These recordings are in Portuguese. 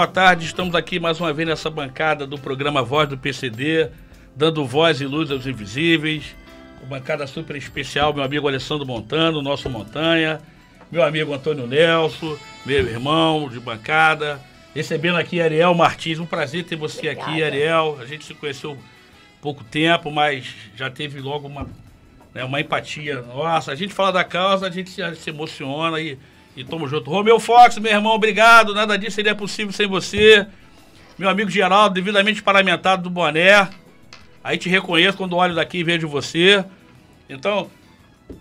boa tarde. Estamos aqui mais uma vez nessa bancada do programa Voz do PCD, dando voz e luz aos invisíveis. Uma bancada super especial, meu amigo Alessandro Montano, nosso Montanha, meu amigo Antônio Nelson, meu irmão de bancada. Recebendo aqui Ariel Martins, um prazer ter você aqui, Ariel. A gente se conheceu pouco tempo, mas já teve logo uma empatia. Nossa, a gente fala da causa, a gente se emociona e tamo junto. Romeu Fox, meu irmão, obrigado. Nada disso seria possível sem você. Meu amigo Geraldo, devidamente paramentado do boné. Aí te reconheço quando olho daqui e vejo você. Então,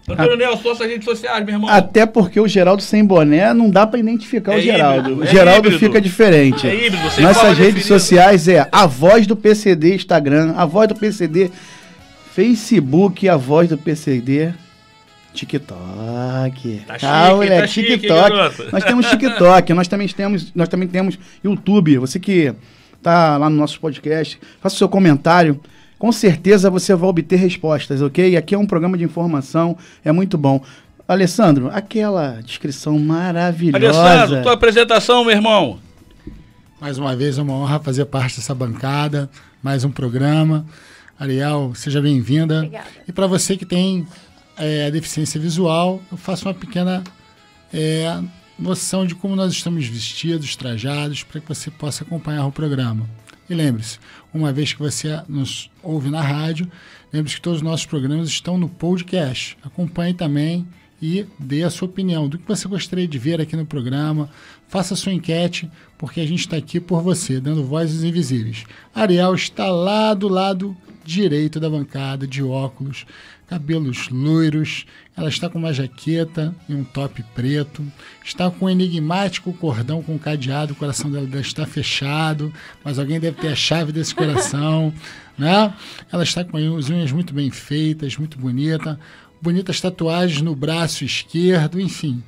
Antônio Nelson, suas redes sociais, meu irmão. Até porque o Geraldo sem boné não dá pra identificar o Geraldo. Híbrido, o Geraldo híbrido. Fica diferente. É híbrido, sem Nossas forma redes definida. sociais é a Voz do PCD Instagram, a Voz do PCD Facebook, a Voz do PCD TikTok. Tá chique, moleque, tá chique, TikTok. garoto. Nós temos TikTok, nós também temos YouTube. Você que tá lá no nosso podcast, faça o seu comentário. Com certeza você vai obter respostas, ok? Aqui é um programa de informação, é muito bom. Alessandro, aquela descrição maravilhosa. Alessandro, tua apresentação, meu irmão. Mais uma vez, é uma honra fazer parte dessa bancada, mais um programa. Ariel, seja bem-vinda. Obrigada. E para você que tem a deficiência visual, eu faço uma pequena noção de como nós estamos vestidos, trajados, para que você possa acompanhar o programa. E lembre-se, uma vez que você nos ouve na rádio, lembre-se que todos os nossos programas estão no podcast. Acompanhe também e dê a sua opinião do que você gostaria de ver aqui no programa. Faça a sua enquete, porque a gente está aqui por você, dando vozes invisíveis. Ariel está lá do lado direito da bancada, de óculos, cabelos loiros. Ela está com uma jaqueta e um top preto. Está com um enigmático cordão com cadeado. O coração dela está fechado, mas alguém deve ter a chave desse coração, né? Ela está com as unhas muito bem feitas, muito bonita. Bonitas tatuagens no braço esquerdo, enfim,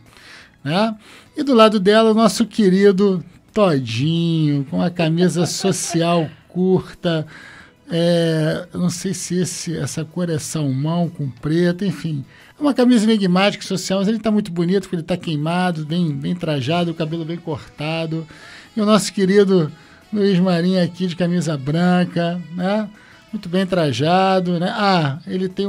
né? E do lado dela, o nosso querido Todinho, com a camisa social curta. Eu não sei se essa cor é salmão com preto, enfim. É uma camisa enigmática social, mas ele está muito bonito, porque ele está queimado, bem trajado, o cabelo bem cortado. E o nosso querido Luiz Marinho aqui de camisa branca, né? Muito bem trajado, né? Ele tem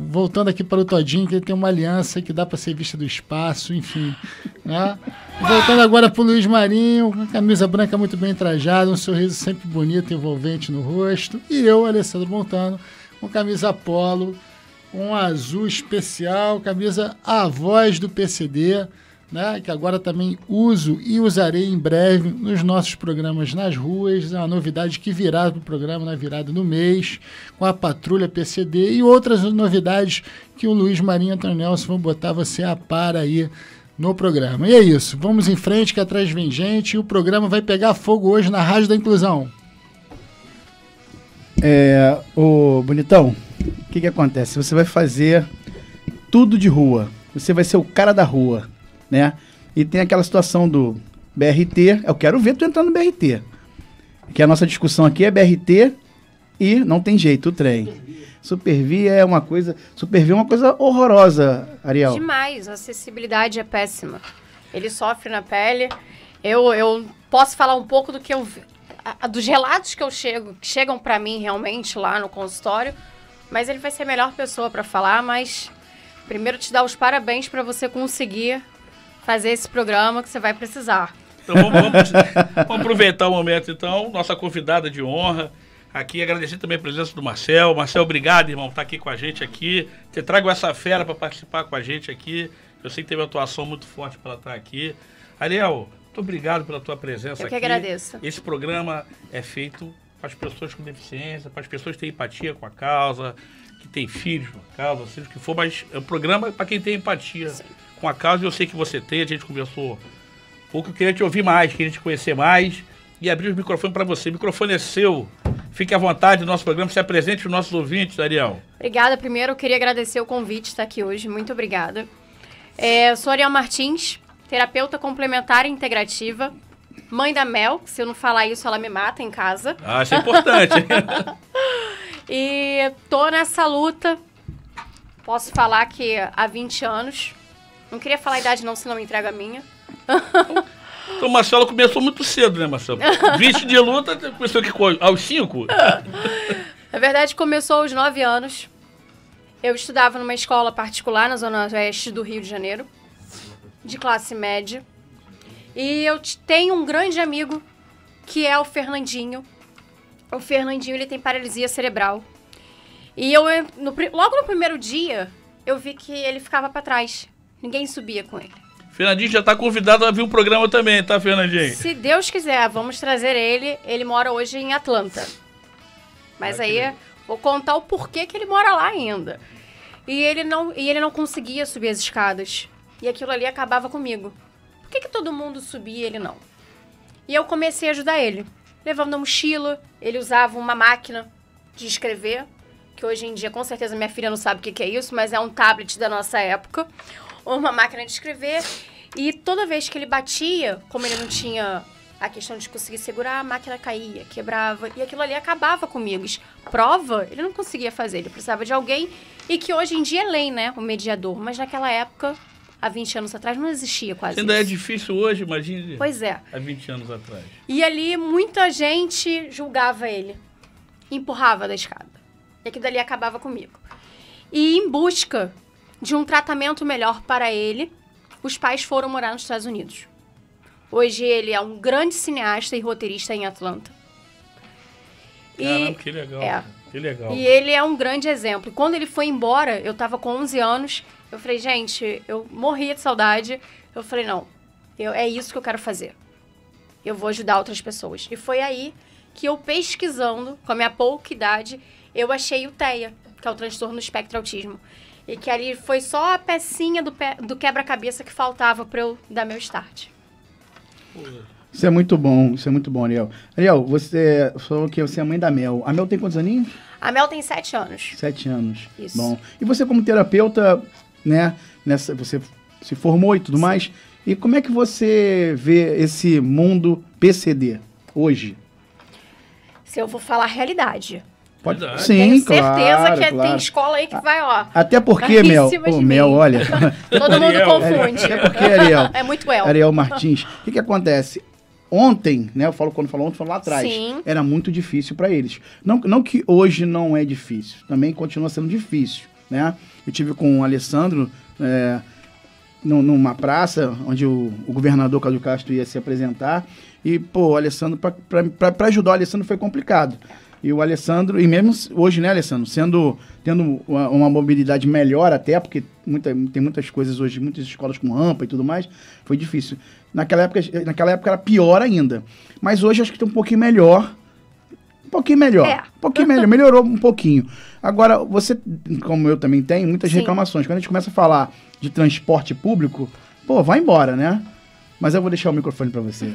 voltando aqui para o Todinho, que ele tem uma aliança que dá para ser vista do espaço, enfim, né? Voltando agora para o Luiz Marinho, uma camisa branca muito bem trajada, um sorriso sempre bonito, envolvente no rosto. E eu, Alessandro Montano, com camisa polo, um azul especial, camisa A Voz do PCD, né, que agora também uso e usarei em breve nos nossos programas nas ruas. É uma novidade que virá para o programa na virada do mês, com a Patrulha PCD e outras novidades que o Luiz Marinho e Antônio Nelson vão botar você a par aí no programa. E é isso, vamos em frente que atrás vem gente e o programa vai pegar fogo hoje na Rádio da Inclusão. Ô Bonitão, o que acontece? Você vai fazer tudo de rua, você vai ser o cara da rua, né? E tem aquela situação do BRT, eu quero ver tu entrar no BRT, que a nossa discussão aqui é BRT e não tem jeito, o trem. Supervia é uma coisa horrorosa, Ariel. Demais, a acessibilidade é péssima. Ele sofre na pele. Eu posso falar um pouco do que eu vi, dos relatos que chegam para mim realmente lá no consultório, mas ele vai ser a melhor pessoa para falar, mas primeiro te dar os parabéns para você conseguir fazer esse programa que você vai precisar. Então vamos aproveitar o momento, então, nossa convidada de honra. Aqui, agradecer também a presença do Marcel. Marcel, obrigado, irmão, por estar aqui com a gente aqui. Você traga essa fera para participar com a gente aqui. Eu sei que teve uma atuação muito forte para ela estar aqui. Ariel, muito obrigado pela tua presença aqui. Eu que agradeço. Esse programa é feito para as pessoas com deficiência, para as pessoas que têm empatia com a causa, que têm filhos com a causa, seja o que for, mas é um programa para quem tem empatia com a causa, e eu sei que você tem. A gente conversou um pouco, eu queria te ouvir mais, queria te conhecer mais e abrir os microfones para você. O microfone é seu. Fique à vontade no nosso programa, se apresente para os nossos ouvintes, Ariel. Obrigada. Primeiro, eu queria agradecer o convite de estar aqui hoje. Muito obrigada. Eu sou Ariel Martins, terapeuta complementar e integrativa, mãe da Mel. Se eu não falar isso, ela me mata em casa. Isso é importante. E tô nessa luta, posso falar que há 20 anos. Não queria falar a idade não, senão me entrega a minha. Então, Marcelo começou muito cedo, né, Marcelo? 20 de luta, começou aqui aos 5? Na verdade, começou aos 9 anos. Eu estudava numa escola particular na zona oeste do Rio de Janeiro, de classe média. E eu tenho um grande amigo, que é o Fernandinho. O Fernandinho, ele tem paralisia cerebral. E eu, logo no primeiro dia, eu vi que ele ficava pra trás. Ninguém subia com ele. Fernandinho já tá convidado a vir um programa também, tá, Fernandinho? Se Deus quiser, vamos trazer ele. Ele mora hoje em Atlanta. Mas aí, vou contar o porquê que ele mora lá ainda. E ele não conseguia subir as escadas. E aquilo ali acabava comigo. Por que todo mundo subia e ele não? E eu comecei a ajudar ele. Levando a mochila, ele usava uma máquina de escrever, que hoje em dia, com certeza, minha filha não sabe o que é isso, mas é um tablet da nossa época. Uma máquina de escrever. E toda vez que ele batia, como ele não tinha a questão de conseguir segurar, a máquina caía, quebrava. E aquilo ali acabava comigo. Prova, ele não conseguia fazer. Ele precisava de alguém. E que hoje em dia é lei, né? O mediador. Mas naquela época, há 20 anos atrás, não existia quase ainda isso. É difícil hoje, imagine. Pois é. Há 20 anos atrás. E ali, muita gente julgava ele. Empurrava da escada. E aquilo dali acabava comigo. E em busca de um tratamento melhor para ele, os pais foram morar nos Estados Unidos. Hoje ele é um grande cineasta e roteirista em Atlanta. Caramba, que legal. É. Que legal. E ele é um grande exemplo. Quando ele foi embora, eu tava com 11 anos, eu falei, gente, eu morria de saudade. Eu falei, não, é isso que eu quero fazer. Eu vou ajudar outras pessoas. E foi aí que eu, pesquisando, com a minha pouca idade, eu achei o TEA, que é o transtorno do espectro autismo. E que ali foi só a pecinha do quebra-cabeça que faltava para eu dar meu start. Isso é muito bom, Ariel. Ariel, você falou que você é mãe da Mel. A Mel tem quantos aninhos? A Mel tem 7 anos. 7 anos. Isso. Bom. E você como terapeuta, né, você se formou e tudo mais, e como é que você vê esse mundo PCD hoje? Se eu vou falar a realidade. Pode? Verdade. Sim, Tenho certeza claro, que claro. tem escola aí que vai, ó. Até porque, Mel, Caríssima de Mel, mim. olha, Todo mundo Ariel. confunde. até porque, Ariel, É muito El. Ariel Martins, o que acontece? Ontem, né, quando falou ontem, falou lá atrás, Sim. era muito difícil para eles. Não que hoje não é difícil, também continua sendo difícil, né? Eu tive com o Alessandro numa praça, onde o governador Cláudio Castro ia se apresentar, e, pô, o Alessandro, para ajudar o Alessandro foi complicado. E o Alessandro, e mesmo hoje, né, Alessandro, tendo uma mobilidade melhor até, porque tem muitas coisas hoje, muitas escolas com rampa e tudo mais, foi difícil. Naquela época era pior ainda. Mas hoje acho que está um pouquinho melhor. Um pouquinho melhor. Melhorou um pouquinho. Agora, você, como eu também tenho, muitas Sim. reclamações. Quando a gente começa a falar de transporte público, pô, vai embora, né? Mas eu vou deixar o microfone para você.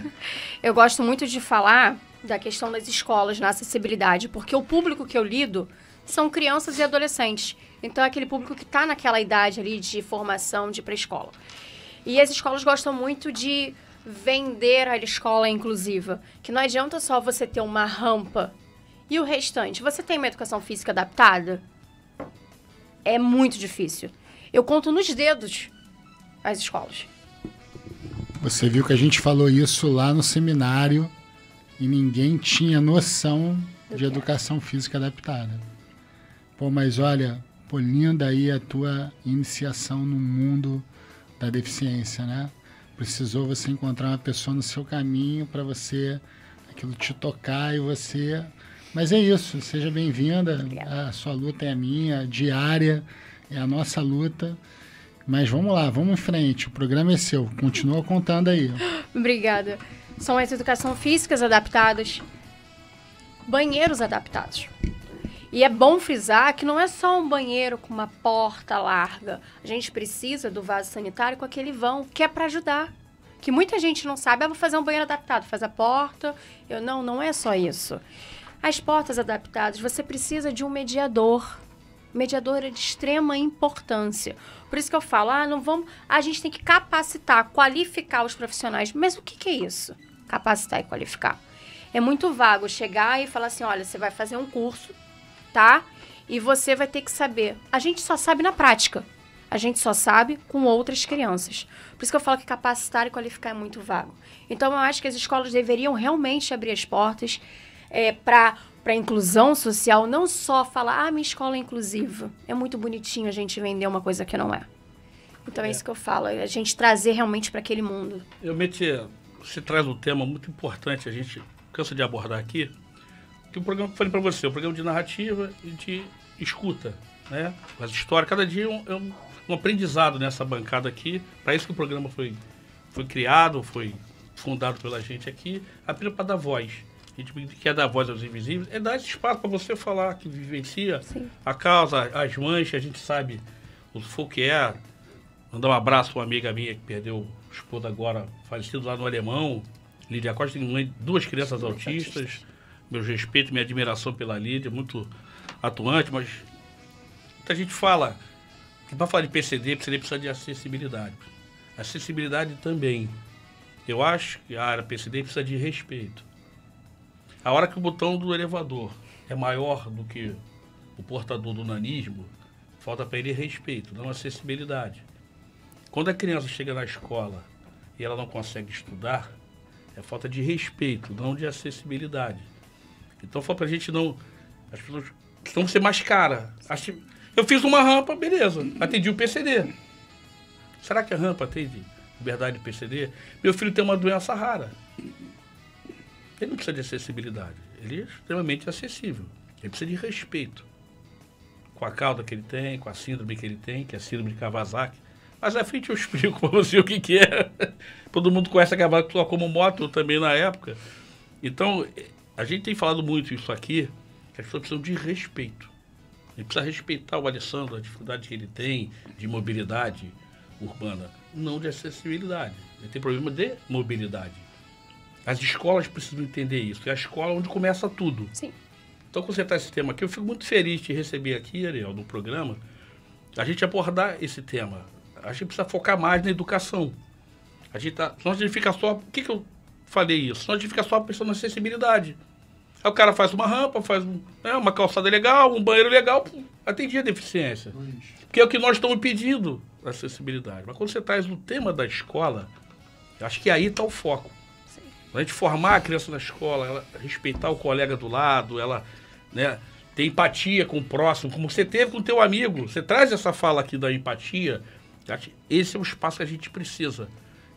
Eu gosto muito de falar da questão das escolas na acessibilidade, porque o público que eu lido são crianças e adolescentes. Então é aquele público que está naquela idade ali de formação, de pré-escola. E as escolas gostam muito de vender a escola inclusiva, que não adianta só você ter uma rampa e o restante. Você tem uma educação física adaptada? É muito difícil. Eu conto nos dedos as escolas. Você viu que a gente falou isso lá no seminário e ninguém tinha noção de educação física adaptada. Pô, mas olha, pô, linda aí a tua iniciação no mundo da deficiência, né? Precisou você encontrar uma pessoa no seu caminho para você, aquilo te tocar e você... Mas é isso, seja bem-vinda, a sua luta é a minha, diária, é a nossa luta. Mas vamos lá, vamos em frente, o programa é seu, continua contando aí. Obrigada. São as educação físicas adaptadas, banheiros adaptados. E é bom frisar que não é só um banheiro com uma porta larga. A gente precisa do vaso sanitário com aquele vão, que é para ajudar. Que muita gente não sabe, vou fazer um banheiro adaptado, faz a porta. Não é só isso. As portas adaptadas, você precisa de um mediador. Mediador é de extrema importância. Por isso que eu falo, a gente tem que capacitar, qualificar os profissionais. Mas o que é isso? Capacitar e qualificar. É muito vago chegar e falar assim, olha, você vai fazer um curso, tá? E você vai ter que saber. A gente só sabe na prática. a gente só sabe com outras crianças. Por isso que eu falo que capacitar e qualificar é muito vago. Então, eu acho que as escolas deveriam realmente abrir as portas para a inclusão social, não só falar, minha escola é inclusiva. É muito bonitinho a gente vender uma coisa que não é. Então, é isso que eu falo, a gente trazer realmente para aquele mundo. Você traz um tema muito importante, a gente cansa de abordar aqui, que o programa que eu falei para você, é um programa de narrativa e de escuta, né? As histórias, cada dia é um aprendizado nessa bancada aqui. Para isso que o programa foi criado, foi fundado pela gente aqui, apenas para dar voz. A gente quer dar voz aos invisíveis, é dar esse espaço para você falar que vivencia Sim. a causa, as manchas, a gente sabe o fogo que é. Mandar um abraço para uma amiga minha que perdeu o esposo agora, falecido lá no Alemão, Lídia Costa, tem duas crianças autistas. Meu respeito e minha admiração pela Lídia, muito atuante, mas muita gente fala que para falar de PCD precisa de acessibilidade. Acessibilidade também. Eu acho que a área PCD precisa de respeito. A hora que o botão do elevador é maior do que o portador do nanismo, falta para ele respeito, não acessibilidade. Quando a criança chega na escola e ela não consegue estudar, é falta de respeito, não de acessibilidade. Então, falta pra gente não... As pessoas precisam ser mais caras. Eu fiz uma rampa, beleza, atendi o PCD. Será que a rampa atende liberdade de PCD? Meu filho tem uma doença rara. Ele não precisa de acessibilidade. Ele é extremamente acessível. Ele precisa de respeito. Com a cauda que ele tem, com a síndrome que ele tem, que é a síndrome de Kawasaki. Mas à frente eu explico para você o que é. Todo mundo conhece a Kawasaki só como moto, também na época. Então, a gente tem falado muito isso aqui, que as pessoas precisam de respeito. Ele precisa respeitar o Alessandro, a dificuldade que ele tem de mobilidade urbana, não de acessibilidade. Ele tem problema de mobilidade. As escolas precisam entender isso. É a escola onde começa tudo. Sim. Então, quando você está esse tema aqui, eu fico muito feliz de receber aqui, Ariel, no programa, a gente abordar esse tema. A gente precisa focar mais na educação. Senão a gente fica só... Por que eu falei isso? Senão a gente fica só pensando na acessibilidade. Aí o cara faz uma rampa, faz uma calçada legal, um banheiro legal, atendia a deficiência. Que é o que nós estamos pedindo, acessibilidade. Mas quando você traz o tema da escola, acho que aí está o foco. Sim. A gente formar a criança na escola, ela respeitar o colega do lado, ela, né, ter empatia com o próximo, como você teve com o teu amigo. Você traz essa fala aqui da empatia. Esse é o espaço que a gente precisa.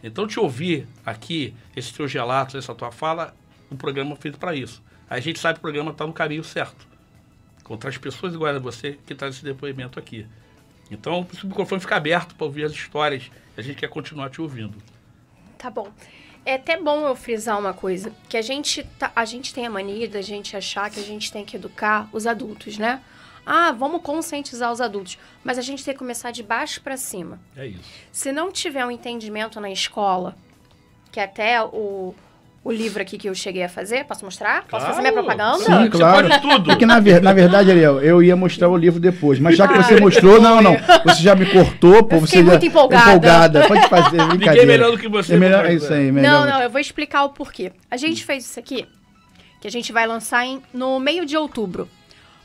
Então, te ouvir aqui, esses teus relatos, essa tua fala, o programa é feito para isso. Aí a gente sabe que o programa está no caminho certo. Contra as pessoas iguais a você que traz esse depoimento aqui. Então, o microfone fica aberto para ouvir as histórias. A gente quer continuar te ouvindo. Tá bom. É até bom eu frisar uma coisa, que a gente tem a mania da gente achar que a gente tem que educar os adultos, né? Vamos conscientizar os adultos. Mas a gente tem que começar de baixo para cima. É isso. Se não tiver um entendimento na escola, que até o livro aqui que eu cheguei a fazer, posso mostrar? Posso fazer minha propaganda? Sim, claro. Você pode tudo. É que na verdade, Ariel, eu ia mostrar o livro depois, mas já que você mostrou, não, você já me cortou, pô, você já muito empolgada. Pode fazer, brincadeira. Ninguém é melhor do que você. É melhor, é isso aí, melhor. Não, eu vou explicar o porquê. A gente fez isso aqui, que a gente vai lançar no meio de outubro,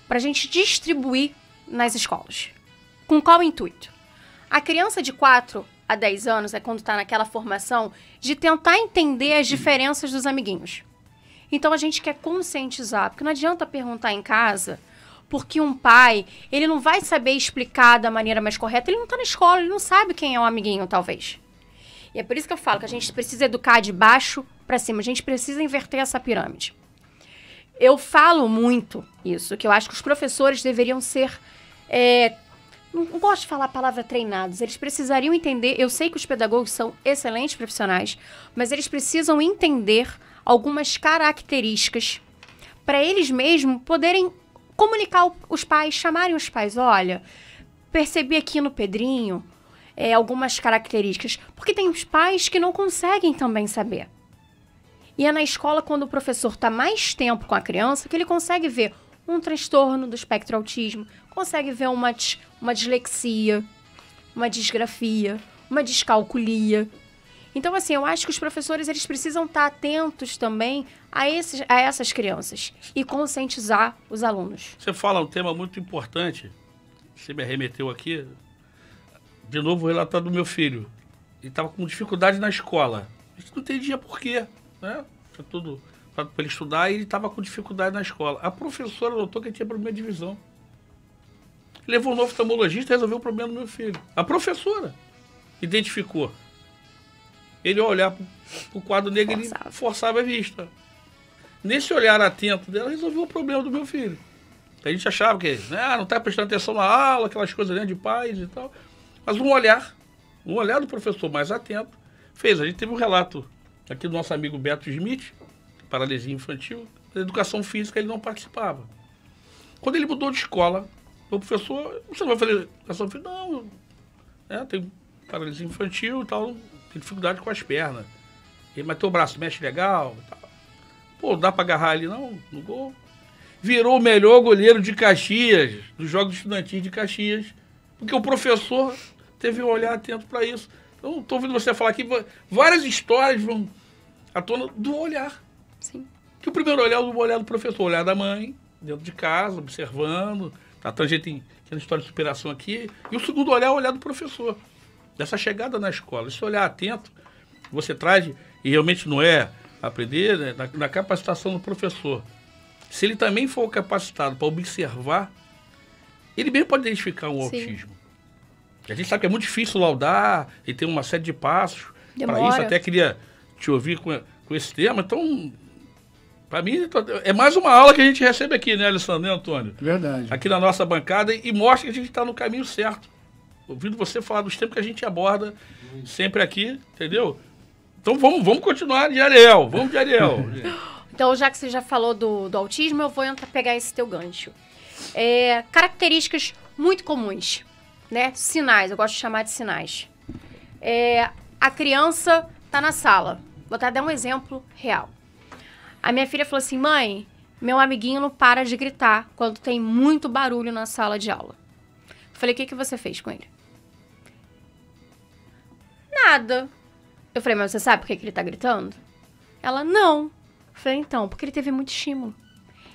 pra gente distribuir nas escolas. Com qual intuito? A criança de 4 a 10 anos é quando está naquela formação de tentar entender as diferenças dos amiguinhos. Então, a gente quer conscientizar, porque não adianta perguntar em casa, porque um pai, ele não vai saber explicar da maneira mais correta, ele não está na escola, ele não sabe quem é o amiguinho, talvez. E é por isso que eu falo que a gente precisa educar de baixo para cima, a gente precisa inverter essa pirâmide. Eu falo muito isso, que eu acho que os professores deveriam ser... não gosto de falar a palavra treinados, eles precisariam entender, eu sei que os pedagogos são excelentes profissionais, mas eles precisam entender algumas características para eles mesmos poderem comunicar os pais, chamarem os pais, olha, percebi aqui no Pedrinho algumas características, porque tem os pais que não conseguem também saber. E é na escola, quando o professor está mais tempo com a criança, que ele consegue ver um transtorno do espectro autismo, consegue ver uma dislexia, uma disgrafia, uma descalculia. Então, assim, eu acho que os professores eles precisam estar atentos também a essas crianças e conscientizar os alunos. Você fala um tema muito importante, você me arremeteu aqui, de novo, relatando do meu filho. Ele estava com dificuldade na escola. A gente não entendia por quê, né? Tinha tudo para ele estudar e ele estava com dificuldade na escola. A professora notou que ele tinha problema de visão. Levou um novo oftalmologista e resolveu o problema do meu filho. A professora identificou. Ele, ao olhar para o quadro negro, ele forçava a vista. Nesse olhar atento dela, resolveu o problema do meu filho. A gente achava que não está prestando atenção na aula, aquelas coisas de paz e tal. Mas um olhar do professor mais atento fez. A gente teve um relato aqui do nosso amigo Beto Smith, paralisia infantil, da educação física ele não participava. Quando ele mudou de escola, o professor, você não vai fazer educação física? Não, tem paralisia infantil e tal, tem dificuldade com as pernas. Ele, mas teu braço mexe legal e tal. Pô, dá para agarrar ali não, no gol. Virou o melhor goleiro de Caxias, dos Jogos Estudantis de Caxias, porque o professor teve um olhar atento para isso. Então, estou ouvindo você falar aqui, várias histórias vão à tona do olhar. Sim. Que o primeiro olhar é o olhar do professor, o olhar da mãe, dentro de casa, observando, tá tangente aqui na história de superação aqui, e o segundo olhar é o olhar do professor, dessa chegada na escola. Esse olhar atento você traz, e realmente não é aprender, né, na capacitação do professor. Se ele também for capacitado para observar, ele mesmo pode identificar um autismo. A gente sabe que é muito difícil laudar, e tem uma série de passos para isso. Até queria te ouvir com esse tema. Então, para mim, é mais uma aula que a gente recebe aqui, né, Alessandro, né, Antônio? Verdade. Aqui na nossa bancada, e mostra que a gente está no caminho certo. Ouvindo você falar dos temas que a gente aborda sempre aqui, entendeu? Então vamos continuar de Ariel. Vamos de Ariel. Então, já que você já falou do autismo, eu vou pegar esse teu gancho. Características muito comuns, né? Sinais, eu gosto de chamar de sinais. A criança tá na sala. Vou até dar um exemplo real. A minha filha falou assim, mãe, meu amiguinho não para de gritar quando tem muito barulho na sala de aula. Eu falei, o que você fez com ele? Nada. Eu falei, mas você sabe por que ele tá gritando? Ela, não. Eu falei, então, porque ele teve muito estímulo.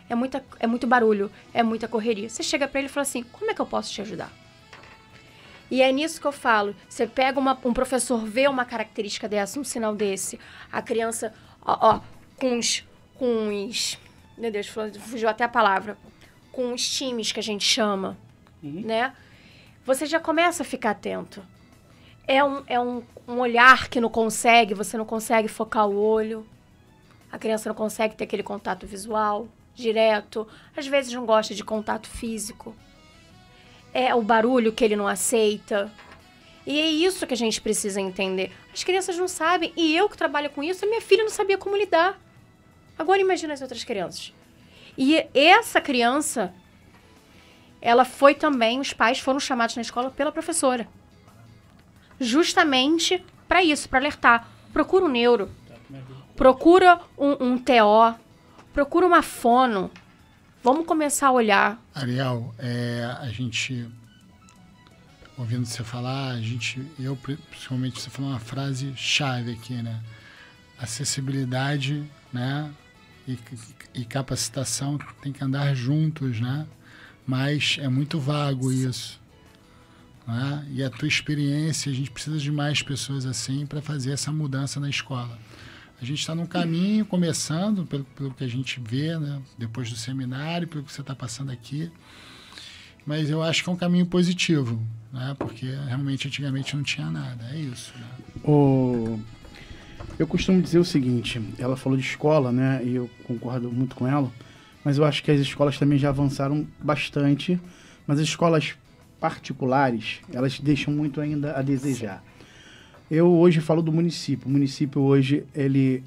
É muito barulho, é muita correria. Você chega pra ele e fala assim, como é que eu posso te ajudar? E é nisso que eu falo. Você pega um professor, vê uma característica dessa, um sinal desse. A criança, com os... Meu Deus, fugiu até a palavra. Com os times que a gente chama, né? Você já começa a ficar atento. É um olhar que você não consegue focar o olho. A criança não consegue ter aquele contato visual direto. Às vezes não gosta de contato físico. É o barulho que ele não aceita. E é isso que a gente precisa entender. As crianças não sabem. E eu que trabalho com isso, a minha filha não sabia como lidar. Agora imagina as outras crianças. E essa criança, ela foi também, os pais foram chamados na escola pela professora. Justamente para isso, para alertar. Procura um neuro. Procura um TO. Procura uma fono. Vamos começar a olhar. Ariel, a gente, ouvindo você falar, eu principalmente, você falou uma frase chave aqui, né? Acessibilidade, né? E capacitação tem que andar juntos, né? Mas é muito vago isso. Né? E a tua experiência, a gente precisa de mais pessoas assim para fazer essa mudança na escola. A gente está num caminho, começando, pelo que a gente vê, né? Depois do seminário, pelo que você está passando aqui. Mas eu acho que é um caminho positivo, né? Porque realmente antigamente não tinha nada. É isso. Né? Eu costumo dizer o seguinte, ela falou de escola, né? E eu concordo muito com ela, mas eu acho que as escolas também já avançaram bastante, mas as escolas particulares, elas deixam muito ainda a desejar. Eu hoje falo do município. O município hoje, ele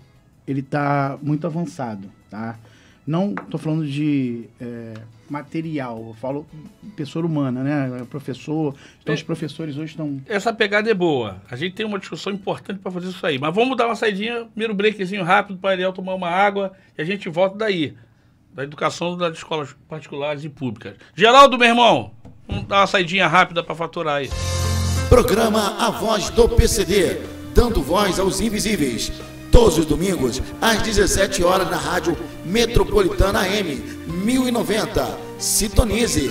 está muito avançado, tá? Não estou falando de material, eu falo pessoa humana, né? Professor. Então os professores hoje estão... Essa pegada é boa. A gente tem uma discussão importante para fazer isso aí. Mas vamos dar uma saidinha, primeiro breakzinho rápido para Ariel tomar uma água e a gente volta daí. Da educação das escolas particulares e públicas. Geraldo, meu irmão, vamos dar uma saidinha rápida para faturar aí. Programa A Voz do PCD, dando voz aos invisíveis. Todos os domingos, às 17 horas, na Rádio Metropolitana AM 1090. Sintonize.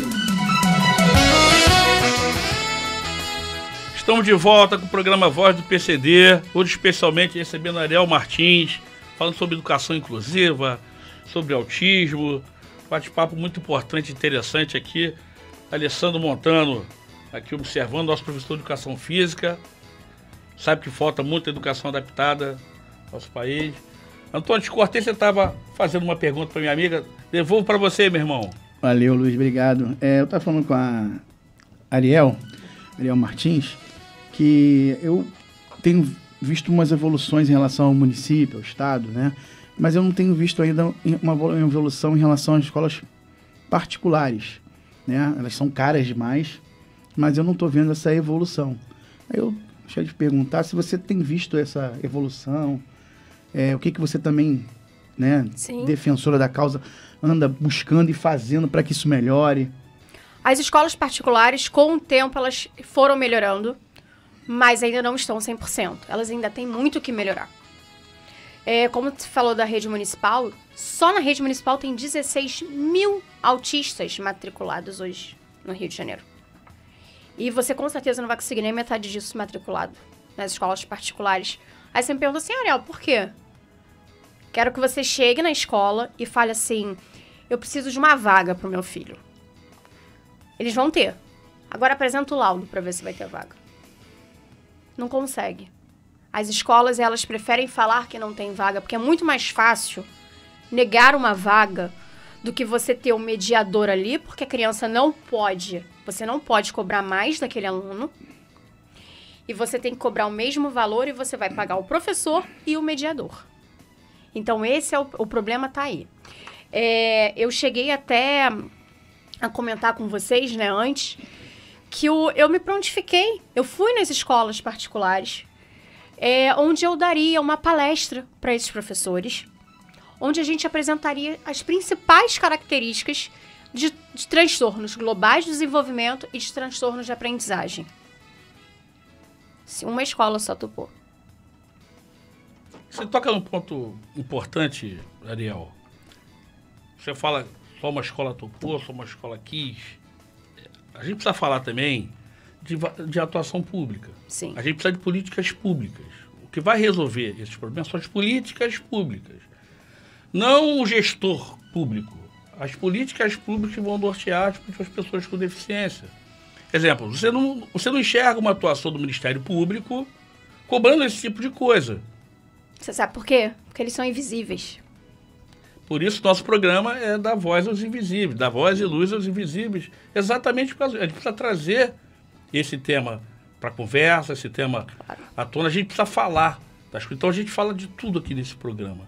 Estamos de volta com o programa Voz do PCD, hoje especialmente recebendo Ariel Martins, falando sobre educação inclusiva, sobre autismo, bate-papo muito importante e interessante aqui. Alessandro Montano, aqui observando, nosso professor de educação física, sabe que falta muita educação adaptada ao nosso país. Antônio, te cortei, você estava fazendo uma pergunta para minha amiga, devolvo para você, meu irmão. Valeu, Luiz, obrigado. Eu estava falando com a Ariel Martins, que eu tenho visto umas evoluções em relação ao município, ao estado, né? Mas eu não tenho visto ainda uma evolução em relação às escolas particulares, né? Elas são caras demais, mas eu não estou vendo essa evolução. Aí eu deixei de perguntar se você tem visto essa evolução, o que você também, né, defensora da causa, anda buscando e fazendo para que isso melhore. As escolas particulares, com o tempo, elas foram melhorando, mas ainda não estão 100%. Elas ainda têm muito que melhorar. Como você falou da rede municipal, só na rede municipal tem 16 mil autistas matriculados hoje no Rio de Janeiro. E você com certeza não vai conseguir nem metade disso matriculado nas escolas particulares. Aí você me pergunta assim, Ariel, por quê? Quero que você chegue na escola e fale assim, eu preciso de uma vaga pro meu filho. Eles vão ter. Agora apresenta o laudo para ver se vai ter vaga. Não consegue. As escolas, elas preferem falar que não tem vaga, porque é muito mais fácil negar uma vaga do que você ter um mediador ali, porque a criança não pode, você não pode cobrar mais daquele aluno, e você tem que cobrar o mesmo valor e você vai pagar o professor e o mediador. Então, esse é o problema, tá aí. Eu cheguei até a comentar com vocês, né, antes, que eu me prontifiquei. Eu fui nas escolas particulares, onde eu daria uma palestra para esses professores, onde a gente apresentaria as principais características de transtornos globais de desenvolvimento e de transtornos de aprendizagem. Se uma escola só topou. Você toca num ponto importante, Ariel. Você fala só uma escola topou, só uma escola quis. A gente precisa falar também de atuação pública. Sim. A gente precisa de políticas públicas. O que vai resolver esses problemas são as políticas públicas. Não o gestor público. As políticas públicas vão nortear as pessoas com deficiência. Exemplo, você não enxerga uma atuação do Ministério Público cobrando esse tipo de coisa. Você sabe por quê? Porque eles são invisíveis. Por isso, nosso programa é dar voz aos invisíveis, dar voz e luz aos invisíveis. Exatamente por causa. A gente precisa trazer esse tema para a conversa, esse tema à tona. A gente precisa falar. Então, a gente fala de tudo aqui nesse programa.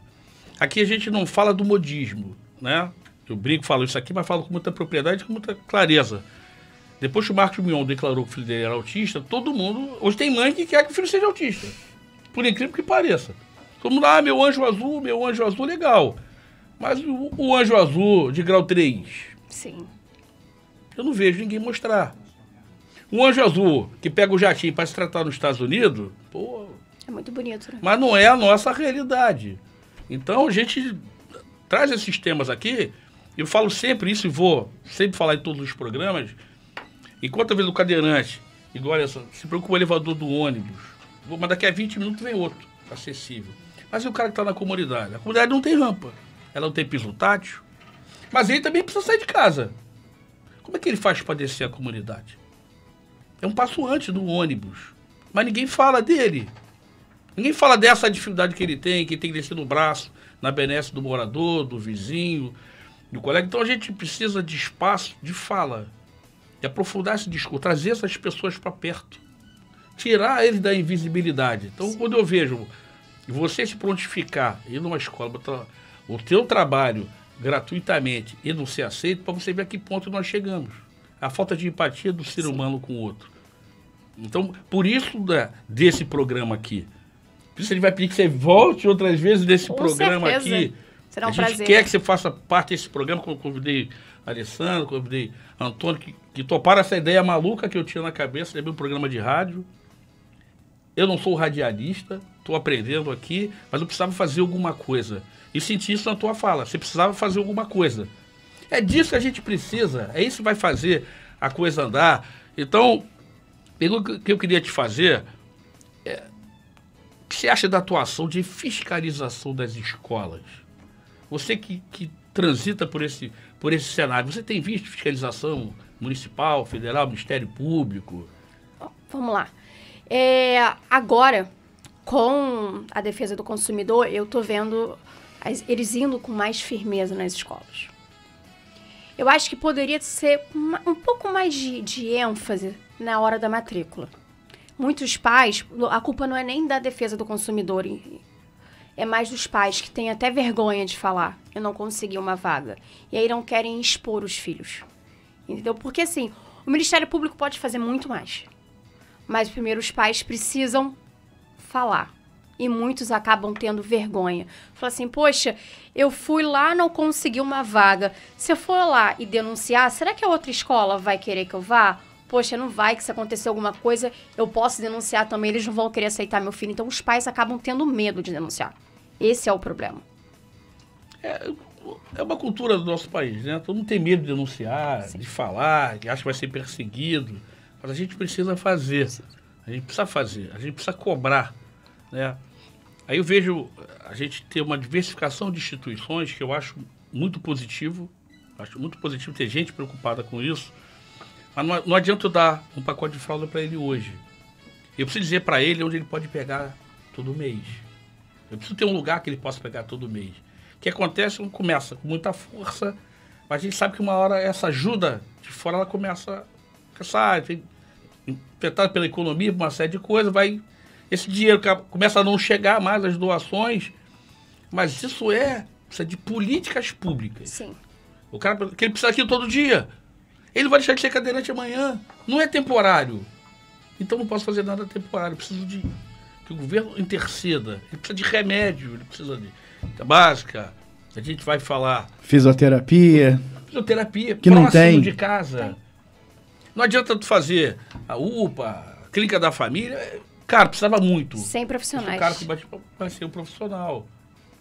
Aqui a gente não fala do modismo, né? Eu brinco, falo isso aqui, mas falo com muita propriedade e com muita clareza. Depois que o Marcos Mion declarou que o filho dele era autista, todo mundo... Hoje tem mãe que quer que o filho seja autista. Por incrível que pareça. Todo mundo, meu anjo azul, legal. Mas o anjo azul de grau 3? Sim. Eu não vejo ninguém mostrar. Um anjo azul que pega o jatinho para se tratar nos Estados Unidos, pô... É muito bonito, né? Mas não é a nossa realidade. Então a gente traz esses temas aqui, eu falo sempre isso e vou sempre falar em todos os programas, enquanto eu vejo o cadeirante, igual essa, se preocupa com o elevador do ônibus, mas daqui a 20 minutos vem outro, acessível. Mas e o cara que está na comunidade? A comunidade não tem rampa, ela não tem piso tátil, mas ele também precisa sair de casa. Como é que ele faz para descer a comunidade? É um passo antes do ônibus, mas ninguém fala dele. Ninguém fala dessa dificuldade que ele tem que descer no braço, na benesse do morador, do vizinho, do colega. Então a gente precisa de espaço de fala, de aprofundar esse discurso, trazer essas pessoas para perto, tirar eles da invisibilidade. Então, quando eu vejo você se prontificar, ir numa escola, botar o teu trabalho gratuitamente e não ser aceito, para você ver a que ponto nós chegamos. A falta de empatia do ser humano com o outro. Então, por isso desse programa aqui. Por isso ele vai pedir que você volte outras vezes desse programa aqui. Será um prazer. A gente quer que você faça parte desse programa, como eu convidei a Alessandro, convidei a Antônio, que toparam essa ideia maluca que eu tinha na cabeça de abrir um programa de rádio. Eu não sou radialista, estou aprendendo aqui, mas eu precisava fazer alguma coisa. E senti isso na tua fala, você precisava fazer alguma coisa. É disso que a gente precisa, é isso que vai fazer a coisa andar. Então, pergunta que eu queria te fazer é: o que você acha da atuação de fiscalização das escolas? Você que transita por esse cenário, você tem visto fiscalização municipal, federal, Ministério Público? Vamos lá. Agora, com a defesa do consumidor, eu estou vendo eles indo com mais firmeza nas escolas. Eu acho que poderia ser um pouco mais de ênfase na hora da matrícula. Muitos pais, a culpa não é nem da defesa do consumidor, é mais dos pais que têm até vergonha de falar: eu não consegui uma vaga. E aí não querem expor os filhos. Entendeu? Porque assim, o Ministério Público pode fazer muito mais. Mas primeiro os pais precisam falar. E muitos acabam tendo vergonha. Fala assim: poxa, eu fui lá, não consegui uma vaga. Se eu for lá e denunciar, será que a outra escola vai querer que eu vá? Poxa, não vai, que se acontecer alguma coisa, eu posso denunciar também, eles não vão querer aceitar meu filho. Então os pais acabam tendo medo de denunciar. Esse é o problema. É uma cultura do nosso país, né? Todo mundo tem medo de denunciar, sim, de falar, que acha que vai ser perseguido. Mas a gente precisa fazer. Sim. A gente precisa fazer, a gente precisa cobrar, né? Aí eu vejo a gente ter uma diversificação de instituições que eu acho muito positivo. Acho muito positivo ter gente preocupada com isso. Mas não adianta eu dar um pacote de fralda para ele hoje. Eu preciso dizer para ele onde ele pode pegar todo mês. Eu preciso ter um lugar que ele possa pegar todo mês. O que acontece, não começa com muita força, mas a gente sabe que uma hora essa ajuda de fora, ela começa a cansar, afetada pela economia, por uma série de coisas, esse dinheiro começa a não chegar mais às doações, mas isso precisa de políticas públicas. Sim. O cara, que ele precisa daquilo todo dia. Ele vai deixar de ser cadeirante amanhã. Não é temporário. Então não posso fazer nada temporário. Eu preciso que o governo interceda. Ele precisa de remédio, ele precisa de básica. A gente vai falar. Fisioterapia. Que não tem. De casa. Não adianta tu fazer a UPA, a clínica da família. Cara, precisava muito. Sem profissionais. O cara que vai ser um profissional.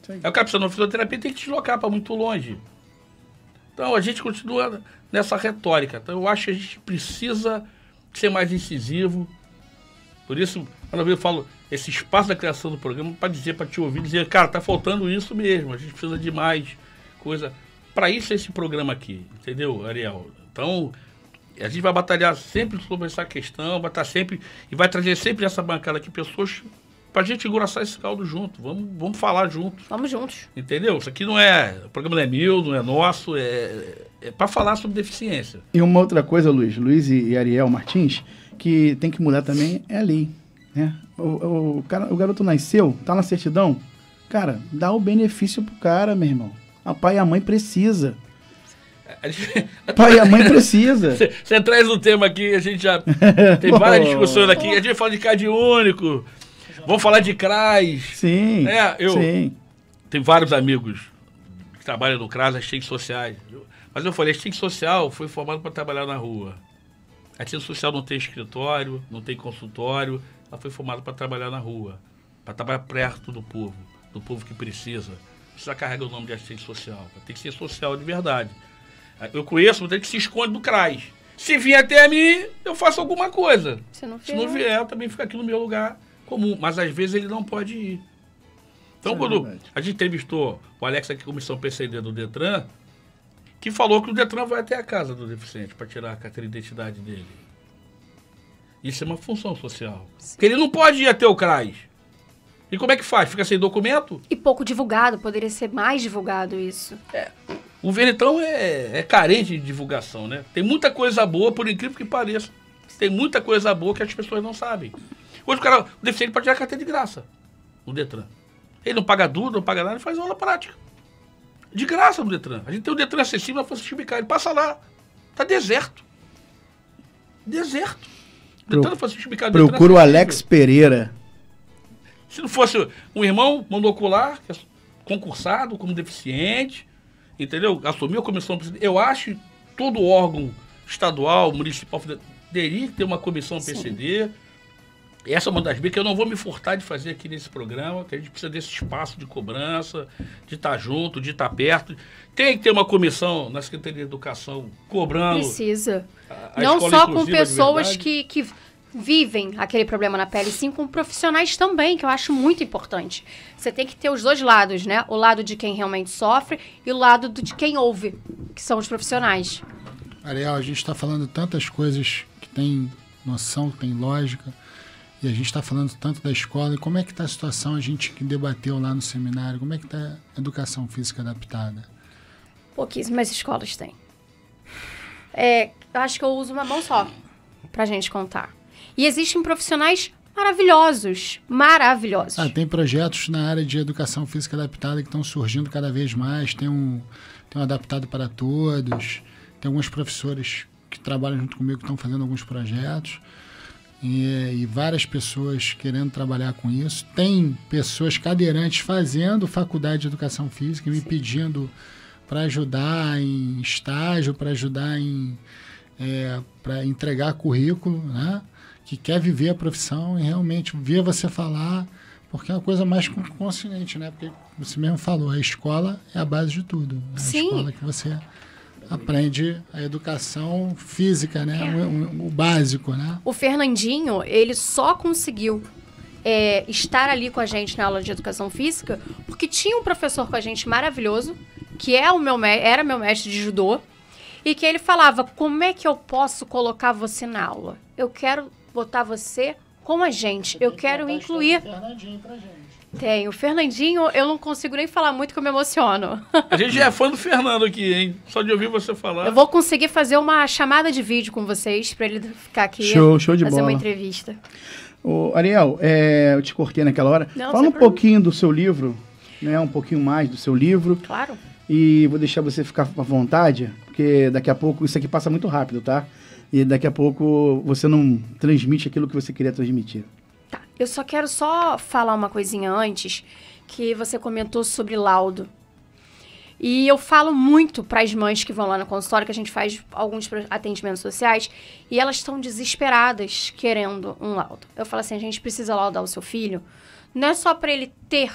Aí o cara precisa de uma fisioterapia, tem que deslocar para muito longe. Então a gente continua nessa retórica. Então eu acho que a gente precisa ser mais incisivo. Por isso, quando eu falo esse espaço da criação do programa, para dizer, para te ouvir, dizer, cara, tá faltando isso mesmo, a gente precisa de mais coisa. Para isso é esse programa aqui, entendeu, Ariel? Então, a gente vai batalhar sempre sobre essa questão, vai estar sempre, e vai trazer sempre essa bancada aqui, pessoas, para a gente engrossar esse caldo junto. Vamos falar juntos. Vamos juntos. Entendeu? Isso aqui não é, o programa não é meu, não é nosso, é para falar sobre deficiência. E uma outra coisa, Luiz e Ariel Martins, que tem que mudar também é a lei, né? O garoto nasceu, tá na certidão, cara, dá o benefício pro cara, meu irmão. O pai e a mãe precisa. Pai e a mãe precisa. Você traz um tema aqui, a gente já tem várias discussões aqui, a gente vai falar de CAD único, vamos falar de CRAS. Sim, sim. Tenho vários amigos que trabalham no CRAS, assistentes sociais. Mas eu falei, assistente social foi formado para trabalhar na rua. Assistente social não tem escritório, não tem consultório, ela foi formada para trabalhar na rua, para trabalhar perto do povo que precisa. Precisa carregar o nome de assistente social, tem que ser social de verdade. Eu conheço muita gente que se esconde do CRAS. Se vier até a mim, eu faço alguma coisa. Se não vier, eu também fico aqui no meu lugar comum. Mas às vezes ele não pode ir. Então, quando a gente entrevistou o Alex aqui, comissão PCD do Detran, que falou que o Detran vai até a casa do deficiente para tirar a carteira de identidade dele. Isso é uma função social. Sim. Porque ele não pode ir até o CRAS. E como é que faz? Fica sem documento? E pouco divulgado, poderia ser mais divulgado isso. O governo, então, é carente de divulgação, né? Tem muita coisa boa, por incrível que pareça. Tem muita coisa boa que as pessoas não sabem. Hoje o deficiente pode tirar a carteira de graça no Detran. Ele não paga duro, não paga nada, ele faz aula prática. De graça no Detran. A gente tem o Detran acessível na Força Chimicar. Ele passa lá. Tá deserto. Deserto. Detran, Força Chimicar, procura o Alex Pereira. Se não fosse um irmão monocular, que é concursado como deficiente, entendeu? Assumiu a comissão. Eu acho que todo órgão estadual, municipal, teria que ter uma comissão PCD. Sim. Essa é uma das que eu não vou me furtar de fazer aqui nesse programa, que a gente precisa desse espaço de cobrança, de estar junto, de estar perto. Tem que ter uma comissão na Secretaria de Educação cobrando. Precisa. Não só com pessoas que vivem aquele problema na pele, sim com profissionais também, que eu acho muito importante. Você tem que ter os dois lados, né? O lado de quem realmente sofre e o lado de quem ouve, que são os profissionais. Ariel, a gente está falando tantas coisas que tem noção, que tem lógica, e a gente está falando tanto da escola. E como é que está a situação, a gente que debateu lá no seminário, como é que está a educação física adaptada? Pouquíssimas escolas têm. Eu acho que eu uso uma mão só pra gente contar. E existem profissionais maravilhosos, maravilhosos. Tem projetos na área de educação física adaptada que estão surgindo cada vez mais. Tem um Adaptado para Todos, tem alguns professores que trabalham junto comigo que estão fazendo alguns projetos. E várias pessoas querendo trabalhar com isso. Tem pessoas cadeirantes fazendo faculdade de educação física e me pedindo para ajudar em estágio, para ajudar para entregar currículo, né? Que quer viver a profissão e realmente ver você falar, porque é uma coisa mais consciente, né? Porque você mesmo falou, a escola é a base de tudo. É a escola que você aprende a educação física, né? O básico, né? O Fernandinho, ele só conseguiu estar ali com a gente na aula de educação física porque tinha um professor com a gente maravilhoso, que era meu mestre de judô, e que ele falava, como é que eu posso colocar você na aula? Eu quero botar você com a gente, eu quero incluir... Tem, o Fernandinho, eu não consigo nem falar muito que eu me emociono. A gente já é fã do Fernando aqui, hein? Só de ouvir você falar. Eu vou conseguir fazer uma chamada de vídeo com vocês pra ele ficar aqui. Show de fazer bola. uma entrevista. Ô, Ariel, eu te cortei naquela hora. Não, fala um pouquinho do seu livro, né? Um pouquinho mais do seu livro. Claro. E vou deixar você ficar à vontade, porque daqui a pouco, isso aqui passa muito rápido, tá? E daqui a pouco você não transmite aquilo que você queria transmitir. Tá, eu só quero falar uma coisinha antes, que você comentou sobre laudo. E eu falo muito para as mães que vão lá no consultório, que a gente faz alguns atendimentos sociais, e elas estão desesperadas querendo um laudo. Eu falo assim, a gente precisa laudar o seu filho, não é só para ele ter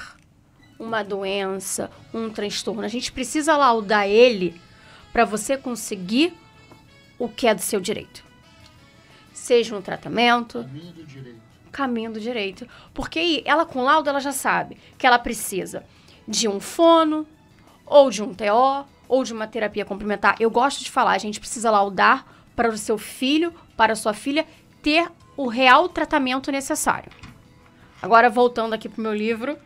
uma doença, um transtorno, a gente precisa laudar ele para você conseguir o que é do seu direito. Seja um tratamento... Caminho do direito. Porque aí, ela com laudo, ela já sabe que ela precisa de um fono, ou de um TO, ou de uma terapia complementar. Eu gosto de falar, a gente precisa laudar para o seu filho, para a sua filha, ter o real tratamento necessário. Agora, voltando aqui para o meu livro.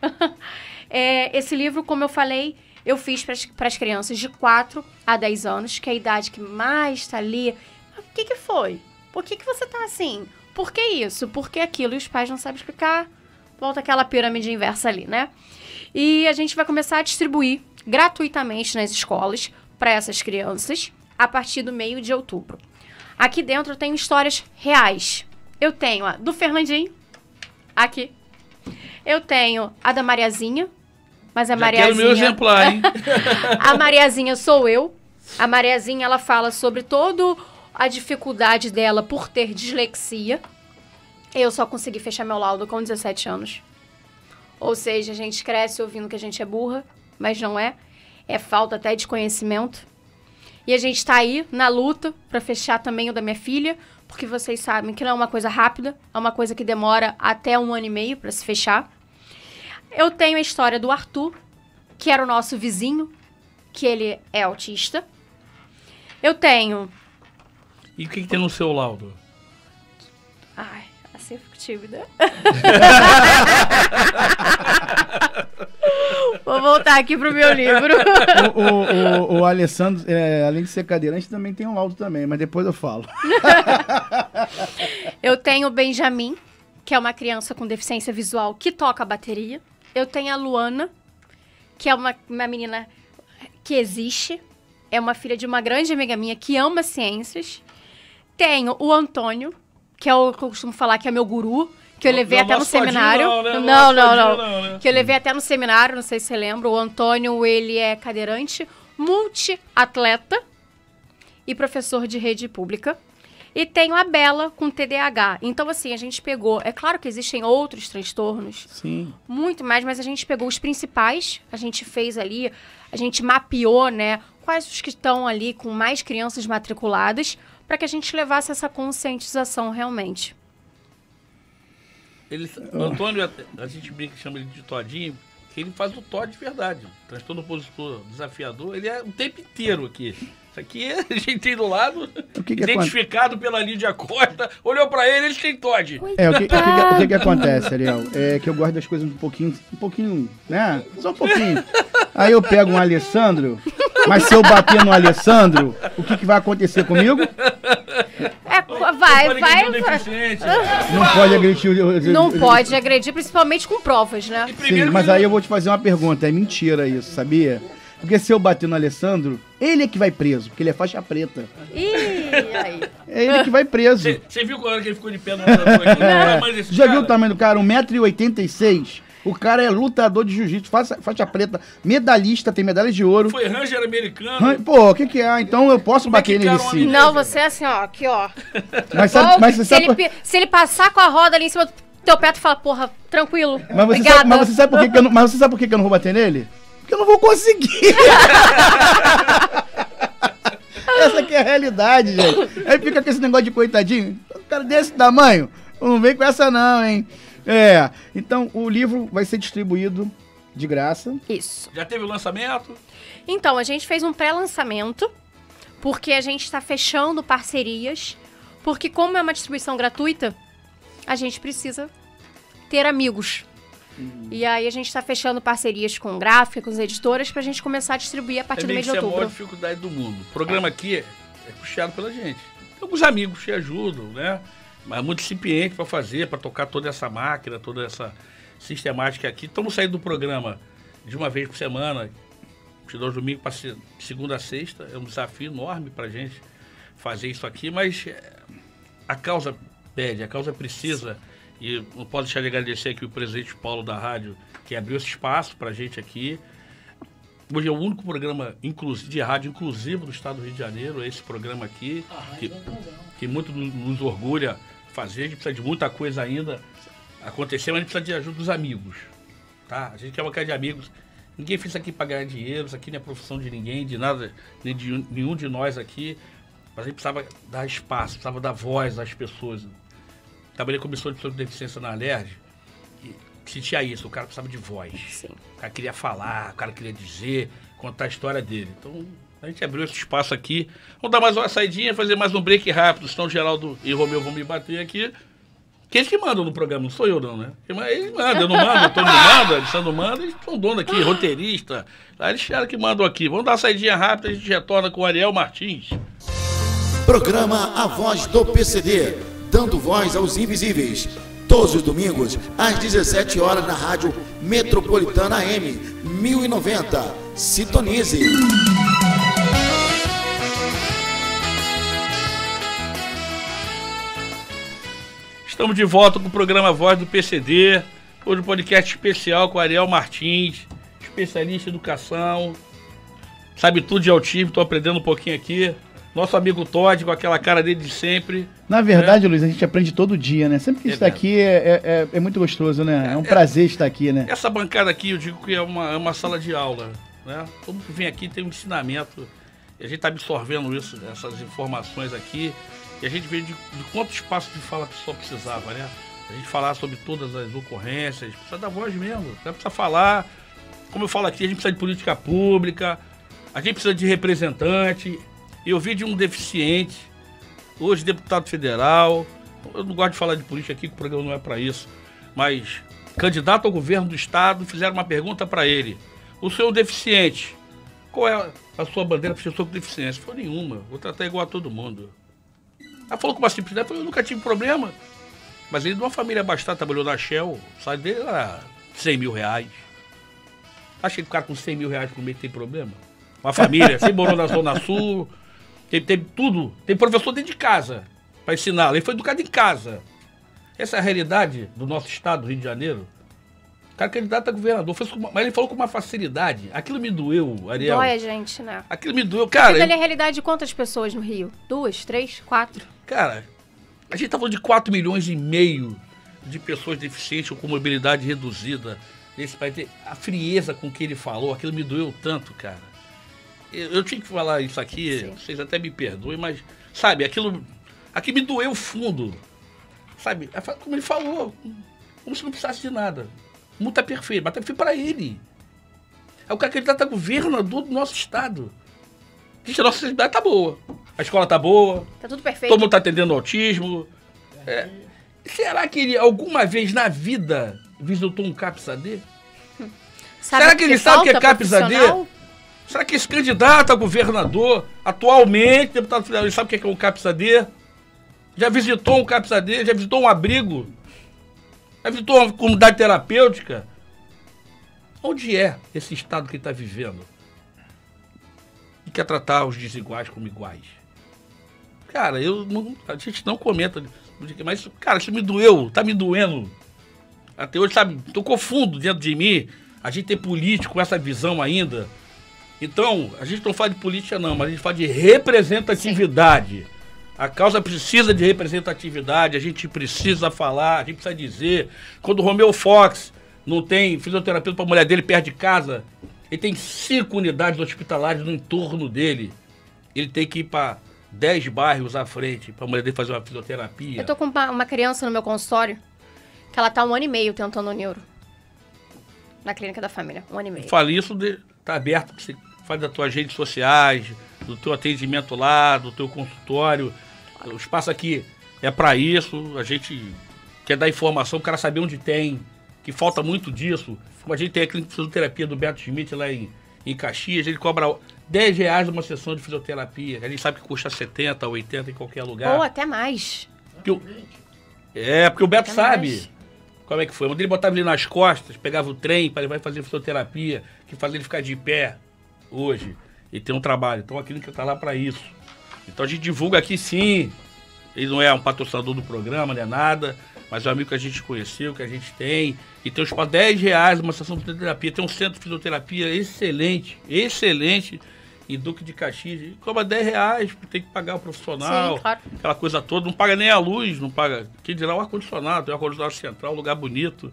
Esse livro, como eu falei, eu fiz para as crianças de 4 a 10 anos, que é a idade que mais está ali. O que foi? Por que você está assim? Por que isso? Por que aquilo? E os pais não sabem explicar. Volta aquela pirâmide inversa ali, né? E a gente vai começar a distribuir gratuitamente nas escolas para essas crianças a partir do meio de outubro. Aqui dentro eu tenho histórias reais. Eu tenho a do Fernandinho, aqui. Eu tenho a da Mariazinha, mas a Mariazinha... Quero meu exemplar, hein? A Mariazinha sou eu. A Mariazinha, ela fala sobre todo... a dificuldade dela por ter dislexia. Eu só consegui fechar meu laudo com 17 anos. Ou seja, a gente cresce ouvindo que a gente é burra, mas não é. É falta até de conhecimento. E a gente tá aí na luta para fechar também o da minha filha, porque vocês sabem que não é uma coisa rápida, é uma coisa que demora até 1 ano e meio para se fechar. Eu tenho a história do Arthur, que era o nosso vizinho, que ele é autista. Eu tenho... E o que tem no seu laudo? Ai, assim eu fico tímida. Vou voltar aqui pro meu livro. O Alessandro, além de ser cadeirante, também tem um laudo também, mas depois eu falo. Eu tenho o Benjamin, que é uma criança com deficiência visual que toca a bateria. Eu tenho a Luana, que é uma menina que existe. É uma filha de uma grande amiga minha que ama ciências. Tenho o Antônio, que é o que eu costumo falar que é meu guru, que eu levei até no seminário. Não. Que eu levei até no seminário, não sei se você lembra. O Antônio, ele é cadeirante, multiatleta e professor de rede pública. E tenho a Bela com TDAH. Então, assim, a gente pegou... É claro que existem outros transtornos. Sim. Muito mais, mas a gente pegou os principais. A gente fez ali... A gente mapeou, né? Quais os que estão ali com mais crianças matriculadas para que a gente levasse essa conscientização realmente. O Antônio, a gente brinca, chama ele de Todinho, que ele faz o Todd de verdade. Transtorno opositor desafiador, ele é o tempo inteiro aqui. Isso aqui a gente tem do lado, identificado pela Lídia Costa, olhou pra ele tem Todd. O que acontece, Ariel? É que eu gosto das coisas um pouquinho, né? Só um pouquinho. Aí eu pego um Alessandro, mas se eu bater no Alessandro, o que vai acontecer comigo? Vai. Não pode agredir. Não pode agredir, principalmente com provas, né? Sim, mas aí eu vou te fazer uma pergunta. É mentira isso, sabia? Porque se eu bater no Alessandro, ele é que vai preso, porque ele é faixa preta. Ih, aí. É ele que vai preso. Você viu quando ele ficou de pé no Já viu o tamanho do cara? 1,86 m. O cara é lutador de jiu-jitsu, faixa preta, medalhista, tem medalhas de ouro. Foi ranger americano. Pô, o que é? Então eu posso bater nele sim. Não, você é assim, ó, aqui, ó. Mas você sabe... Se ele passar com a roda ali em cima do teu pé, tu fala, porra, tranquilo. Mas você sabe por que eu não vou bater nele? Porque eu não vou conseguir. Essa aqui é a realidade, gente. Aí fica com esse negócio de coitadinho. Um cara desse tamanho, não vem com essa não, hein? Então o livro vai ser distribuído de graça. Isso. Já teve o lançamento? Então, a gente fez um pré-lançamento, porque a gente está fechando parcerias, porque como é uma distribuição gratuita, a gente precisa ter amigos. E aí a gente está fechando parcerias com gráficos, editoras, pra gente começar a distribuir a partir do mês de outubro. É a maior dificuldade do mundo. O programa aqui é puxado pela gente. Tem alguns amigos que ajudam, né? Mas muito incipiente para fazer, para tocar toda essa máquina, toda essa sistemática aqui. Estamos saindo do programa de uma vez por semana, de domingo para segunda a sexta. É um desafio enorme para a gente fazer isso aqui, mas a causa pede, a causa precisa. E não posso deixar de agradecer aqui o presidente Paulo da rádio, que abriu esse espaço para a gente aqui. Hoje é o único programa de rádio inclusivo do estado do Rio de Janeiro, é esse programa aqui, que muito nos orgulha fazer. A gente precisa de muita coisa ainda acontecer, mas a gente precisa de ajuda dos amigos, tá? A gente quer uma casa de amigos. Ninguém fez isso aqui para ganhar dinheiro, isso aqui não é profissão de ninguém, de nada, nem de nenhum de nós aqui. Mas a gente precisava dar espaço, precisava dar voz às pessoas. Trabalhei com comissão de pessoas com deficiência na Alerj e sentia isso, o cara precisava de voz. Sim. O cara queria falar, o cara queria dizer, contar a história dele. Então, a gente abriu esse espaço aqui. Vamos dar mais uma saidinha, fazer mais um break rápido, senão o Geraldo e o Romeu vão me bater aqui. Que eles que mandam no programa, não sou eu não, né? Eles mandam, eu não mando, o Antônio não manda, o Alessandro manda, eles são dono aqui, roteirista. Lá eles que mandam aqui. Vamos dar uma saidinha rápida, a gente retorna com o Ariel Martins. Programa A Voz do PCD, dando voz aos invisíveis. Todos os domingos, às 17 horas, na Rádio Metropolitana AM 1090. Sintonize. Estamos de volta com o programa Voz do PCD. Hoje um podcast especial com o Ariel Martins, especialista em educação, sabe tudo de autismo, estou aprendendo um pouquinho aqui. Nosso amigo Todd, com aquela cara dele de sempre. Na verdade, Luiz, a gente aprende todo dia, né? Sempre que está aqui é muito gostoso, né? É um prazer estar aqui, né? Essa bancada aqui, eu digo que é uma sala de aula, né? Todo mundo que vem aqui tem um ensinamento, e a gente está absorvendo isso, essas informações aqui, e a gente vê de quanto espaço de fala a pessoa precisava, né? A gente falar sobre todas as ocorrências, precisa da voz mesmo, precisa falar. Como eu falo aqui, a gente precisa de política pública, a gente precisa de representante. Eu vi de um deficiente, hoje deputado federal, eu não gosto de falar de política aqui, que o programa não é para isso, mas candidato ao governo do estado, fizeram uma pergunta para ele. O senhor deficiente, qual é a sua bandeira para pessoa com deficiência? Falou, nenhuma, vou tratar igual a todo mundo. Ela falou com uma simplicidade, eu nunca tive problema. Mas ele de uma família abastada, trabalhou na Shell, o salário dele era 100 mil reais. Acha que o cara com 100 mil reais por mês tem problema? Uma família, você morou na Zona Sul... Tem tudo, tem professor dentro de casa para ensinar, ele foi educado em casa. Essa é a realidade do nosso estado, do Rio de Janeiro. O cara candidato a governador, mas ele falou com uma facilidade. Aquilo me doeu, Ariel. Dói a gente, né? Aquilo me doeu, cara. Aquilo é a realidade de quantas pessoas no Rio? 2, 3, 4? Cara, a gente tá falando de 4,5 milhões de pessoas deficientes ou com mobilidade reduzida nesse país. A frieza com que ele falou, aquilo me doeu tanto, cara. Eu tinha que falar isso aqui, sim. Vocês até me perdoem, mas, sabe, aquilo me doeu fundo. Sabe, como ele falou, como se não precisasse de nada. O mundo tá perfeito, mas tá perfeito para ele. É o cara que ele tá governador do nosso estado. Gente, a nossa cidade tá boa. A escola tá boa. Tá tudo perfeito. Todo mundo tá atendendo autismo. Será que ele alguma vez na vida visitou um CAPS-AD? Será que ele sabe o que é CAPS-AD? Será que esse candidato a governador, atualmente, deputado federal, ele sabe o que é um CAPS-AD? Já visitou um CAPS-AD? Já visitou um abrigo? Já visitou uma comunidade terapêutica? Onde é esse estado que ele está vivendo? E quer tratar os desiguais como iguais? Cara, a gente não comenta, mas, cara, isso me doeu, tá me doendo. Até hoje, sabe, tocou fundo dentro de mim, a gente tem político com essa visão ainda. Então, a gente não fala de política não, mas a gente fala de representatividade. Sim. A causa precisa de representatividade, a gente precisa falar, a gente precisa dizer. Quando o Romeu Fox não tem fisioterapeuta para a mulher dele perto de casa, ele tem 5 unidades hospitalares no entorno dele. Ele tem que ir para 10 bairros à frente para a mulher dele fazer uma fisioterapia. Eu tô com uma criança no meu consultório que ela tá 1 ano e meio tentando o neuro. Na clínica da família, 1 ano e meio. Fala isso, tá aberto para você fazer das tuas redes sociais, do teu atendimento lá, do teu consultório. O espaço aqui é para isso. A gente quer dar informação, o cara saber onde tem, que falta muito disso. Como a gente tem a clínica de fisioterapia do Beto Schmidt lá em Caxias, ele cobra R$10 uma sessão de fisioterapia. A gente sabe que custa 70, 80 em qualquer lugar. Ou até mais. Porque o Beto sabe como é que foi. Onde ele botava ele nas costas, pegava o trem para ele vai fazer fisioterapia, que fazia ele ficar de pé hoje. E tem um trabalho. Então a clínica está lá para isso. Então a gente divulga aqui sim. Ele não é um patrocinador do programa, não é nada, mas é um amigo que a gente conheceu, que a gente tem. E tem uns R$10 uma sessão de fisioterapia. Tem um centro de fisioterapia excelente, excelente, em Duque de Caxias. E cobra R$10, tem que pagar o profissional, sim, claro. Aquela coisa toda. Não paga nem a luz, não paga. Quem dirá o ar-condicionado, tem o ar-condicionado central, um lugar bonito.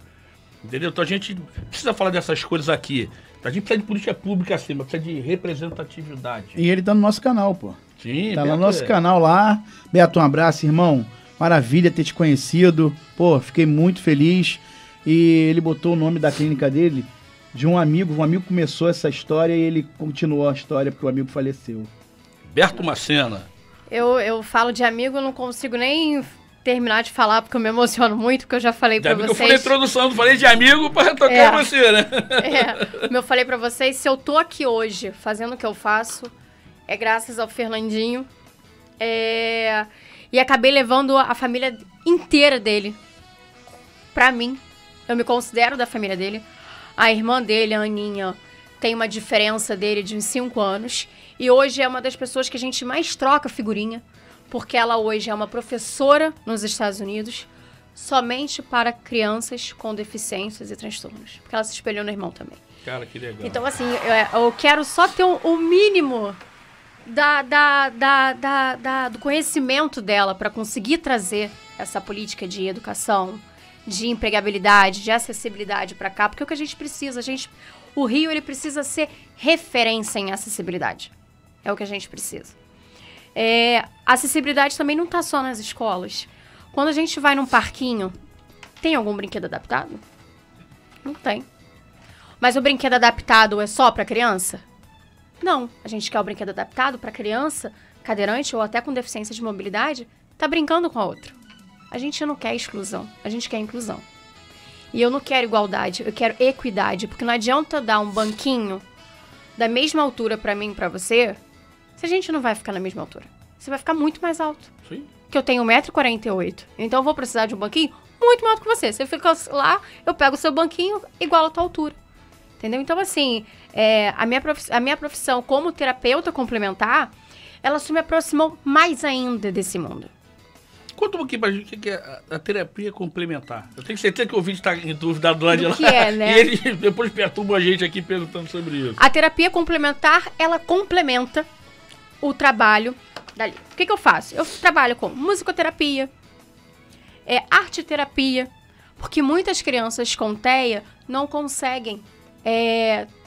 Entendeu? Então a gente precisa falar dessas coisas aqui. A gente precisa de política pública acima, precisa de representatividade. E ele tá no nosso canal, pô. Sim, tá no nosso canal lá. Beto, um abraço, irmão. Maravilha ter te conhecido. Pô, fiquei muito feliz. E ele botou o nome da clínica dele de um amigo. Um amigo começou essa história e ele continuou a história porque o amigo faleceu. Berto Macena. Eu falo de amigo, eu não consigo nem terminar de falar porque eu me emociono muito, porque eu já falei pra vocês. Eu falei introdução, não falei de amigo para tocar você, né? Como eu falei pra vocês, se eu tô aqui hoje fazendo o que eu faço, é graças ao Fernandinho. E acabei levando a família inteira dele pra mim. Eu me considero da família dele. A irmã dele, a Aninha, tem uma diferença dele de uns 5 anos. E hoje é uma das pessoas que a gente mais troca figurinha. Porque ela hoje é uma professora nos Estados Unidos somente para crianças com deficiências e transtornos. Porque ela se espelhou no irmão também. Cara, que legal. Então, assim, eu quero só ter o mínimo do conhecimento dela para conseguir trazer essa política de educação, de empregabilidade, de acessibilidade para cá. Porque é o que a gente precisa. O Rio ele precisa ser referência em acessibilidade. É o que a gente precisa. A acessibilidade também não está só nas escolas. Quando a gente vai num parquinho, tem algum brinquedo adaptado? Não tem. Mas o brinquedo adaptado é só para criança? Não. A gente quer o brinquedo adaptado para criança, cadeirante ou até com deficiência de mobilidade, tá brincando com a outra. A gente não quer exclusão, a gente quer inclusão. E eu não quero igualdade, eu quero equidade, porque não adianta dar um banquinho da mesma altura para mim e para você, se a gente não vai ficar na mesma altura. Você vai ficar muito mais alto. Sim. Que eu tenho 1,48 m. Então eu vou precisar de um banquinho muito maior do que você. Você fica lá, eu pego o seu banquinho igual a tua altura. Entendeu? Então, assim, a minha profissão como terapeuta complementar, ela se me aproximou mais ainda desse mundo. Conta um pouquinho pra gente o que é a terapia complementar. Eu tenho certeza que o ouvinte está em dúvida do lado de lá. Que é, né? E eles depois perturbam a gente aqui perguntando sobre isso. A terapia complementar, ela complementa o trabalho dali. O que eu faço? Eu trabalho com musicoterapia, arte-terapia, porque muitas crianças com TEA não conseguem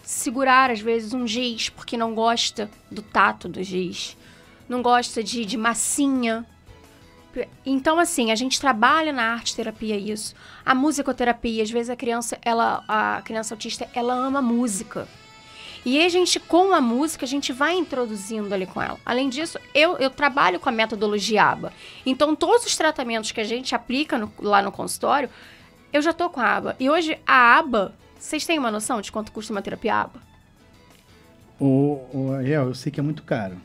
segurar, às vezes, um giz, porque não gosta do tato do giz, não gosta de massinha. Então, assim, a gente trabalha na arte-terapia isso. A musicoterapia, às vezes a criança autista, ela ama música. E a gente, com a música, a gente vai introduzindo ali com ela. Além disso, eu trabalho com a metodologia ABA. Então, todos os tratamentos que a gente aplica lá no consultório, eu já tô com a ABA. E hoje, a ABA, vocês têm uma noção de quanto custa uma terapia ABA? Ariel, eu sei que é muito caro.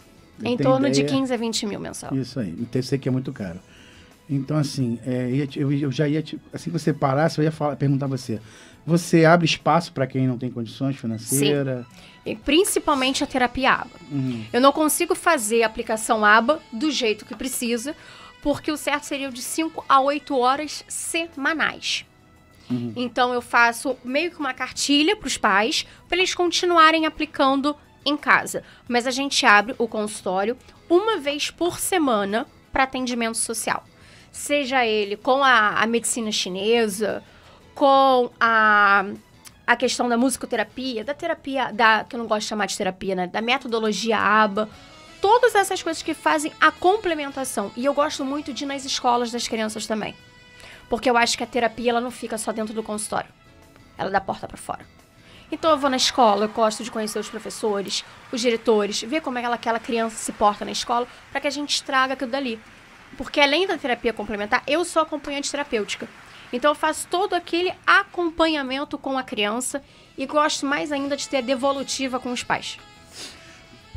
Em torno de 15 a 20 mil mensal. Isso aí, então eu sei que é muito caro. Então, assim, eu já ia... Assim que você parasse, eu ia perguntar a você. Você abre espaço para quem não tem condições financeiras? Sim. E principalmente a terapia ABA. Eu não consigo fazer a aplicação ABA do jeito que precisa, porque o certo seria de 5 a 8 horas semanais. Então, eu faço meio que uma cartilha para os pais, para eles continuarem aplicando em casa. Mas a gente abre o consultório uma vez por semana para atendimento social. Seja ele com a medicina chinesa, com a questão da musicoterapia, da terapia, que eu não gosto de chamar de terapia, né? Da metodologia ABA. Todas essas coisas que fazem a complementação. E eu gosto muito de ir nas escolas das crianças também. Porque eu acho que a terapia, ela não fica só dentro do consultório. Ela dá porta para fora. Então eu vou na escola, eu gosto de conhecer os professores, os diretores, ver como é que aquela criança se porta na escola, para que a gente traga aquilo dali. Porque além da terapia complementar, eu sou acompanhante terapêutica. Então eu faço todo aquele acompanhamento com a criança e gosto mais ainda de ter a devolutiva com os pais.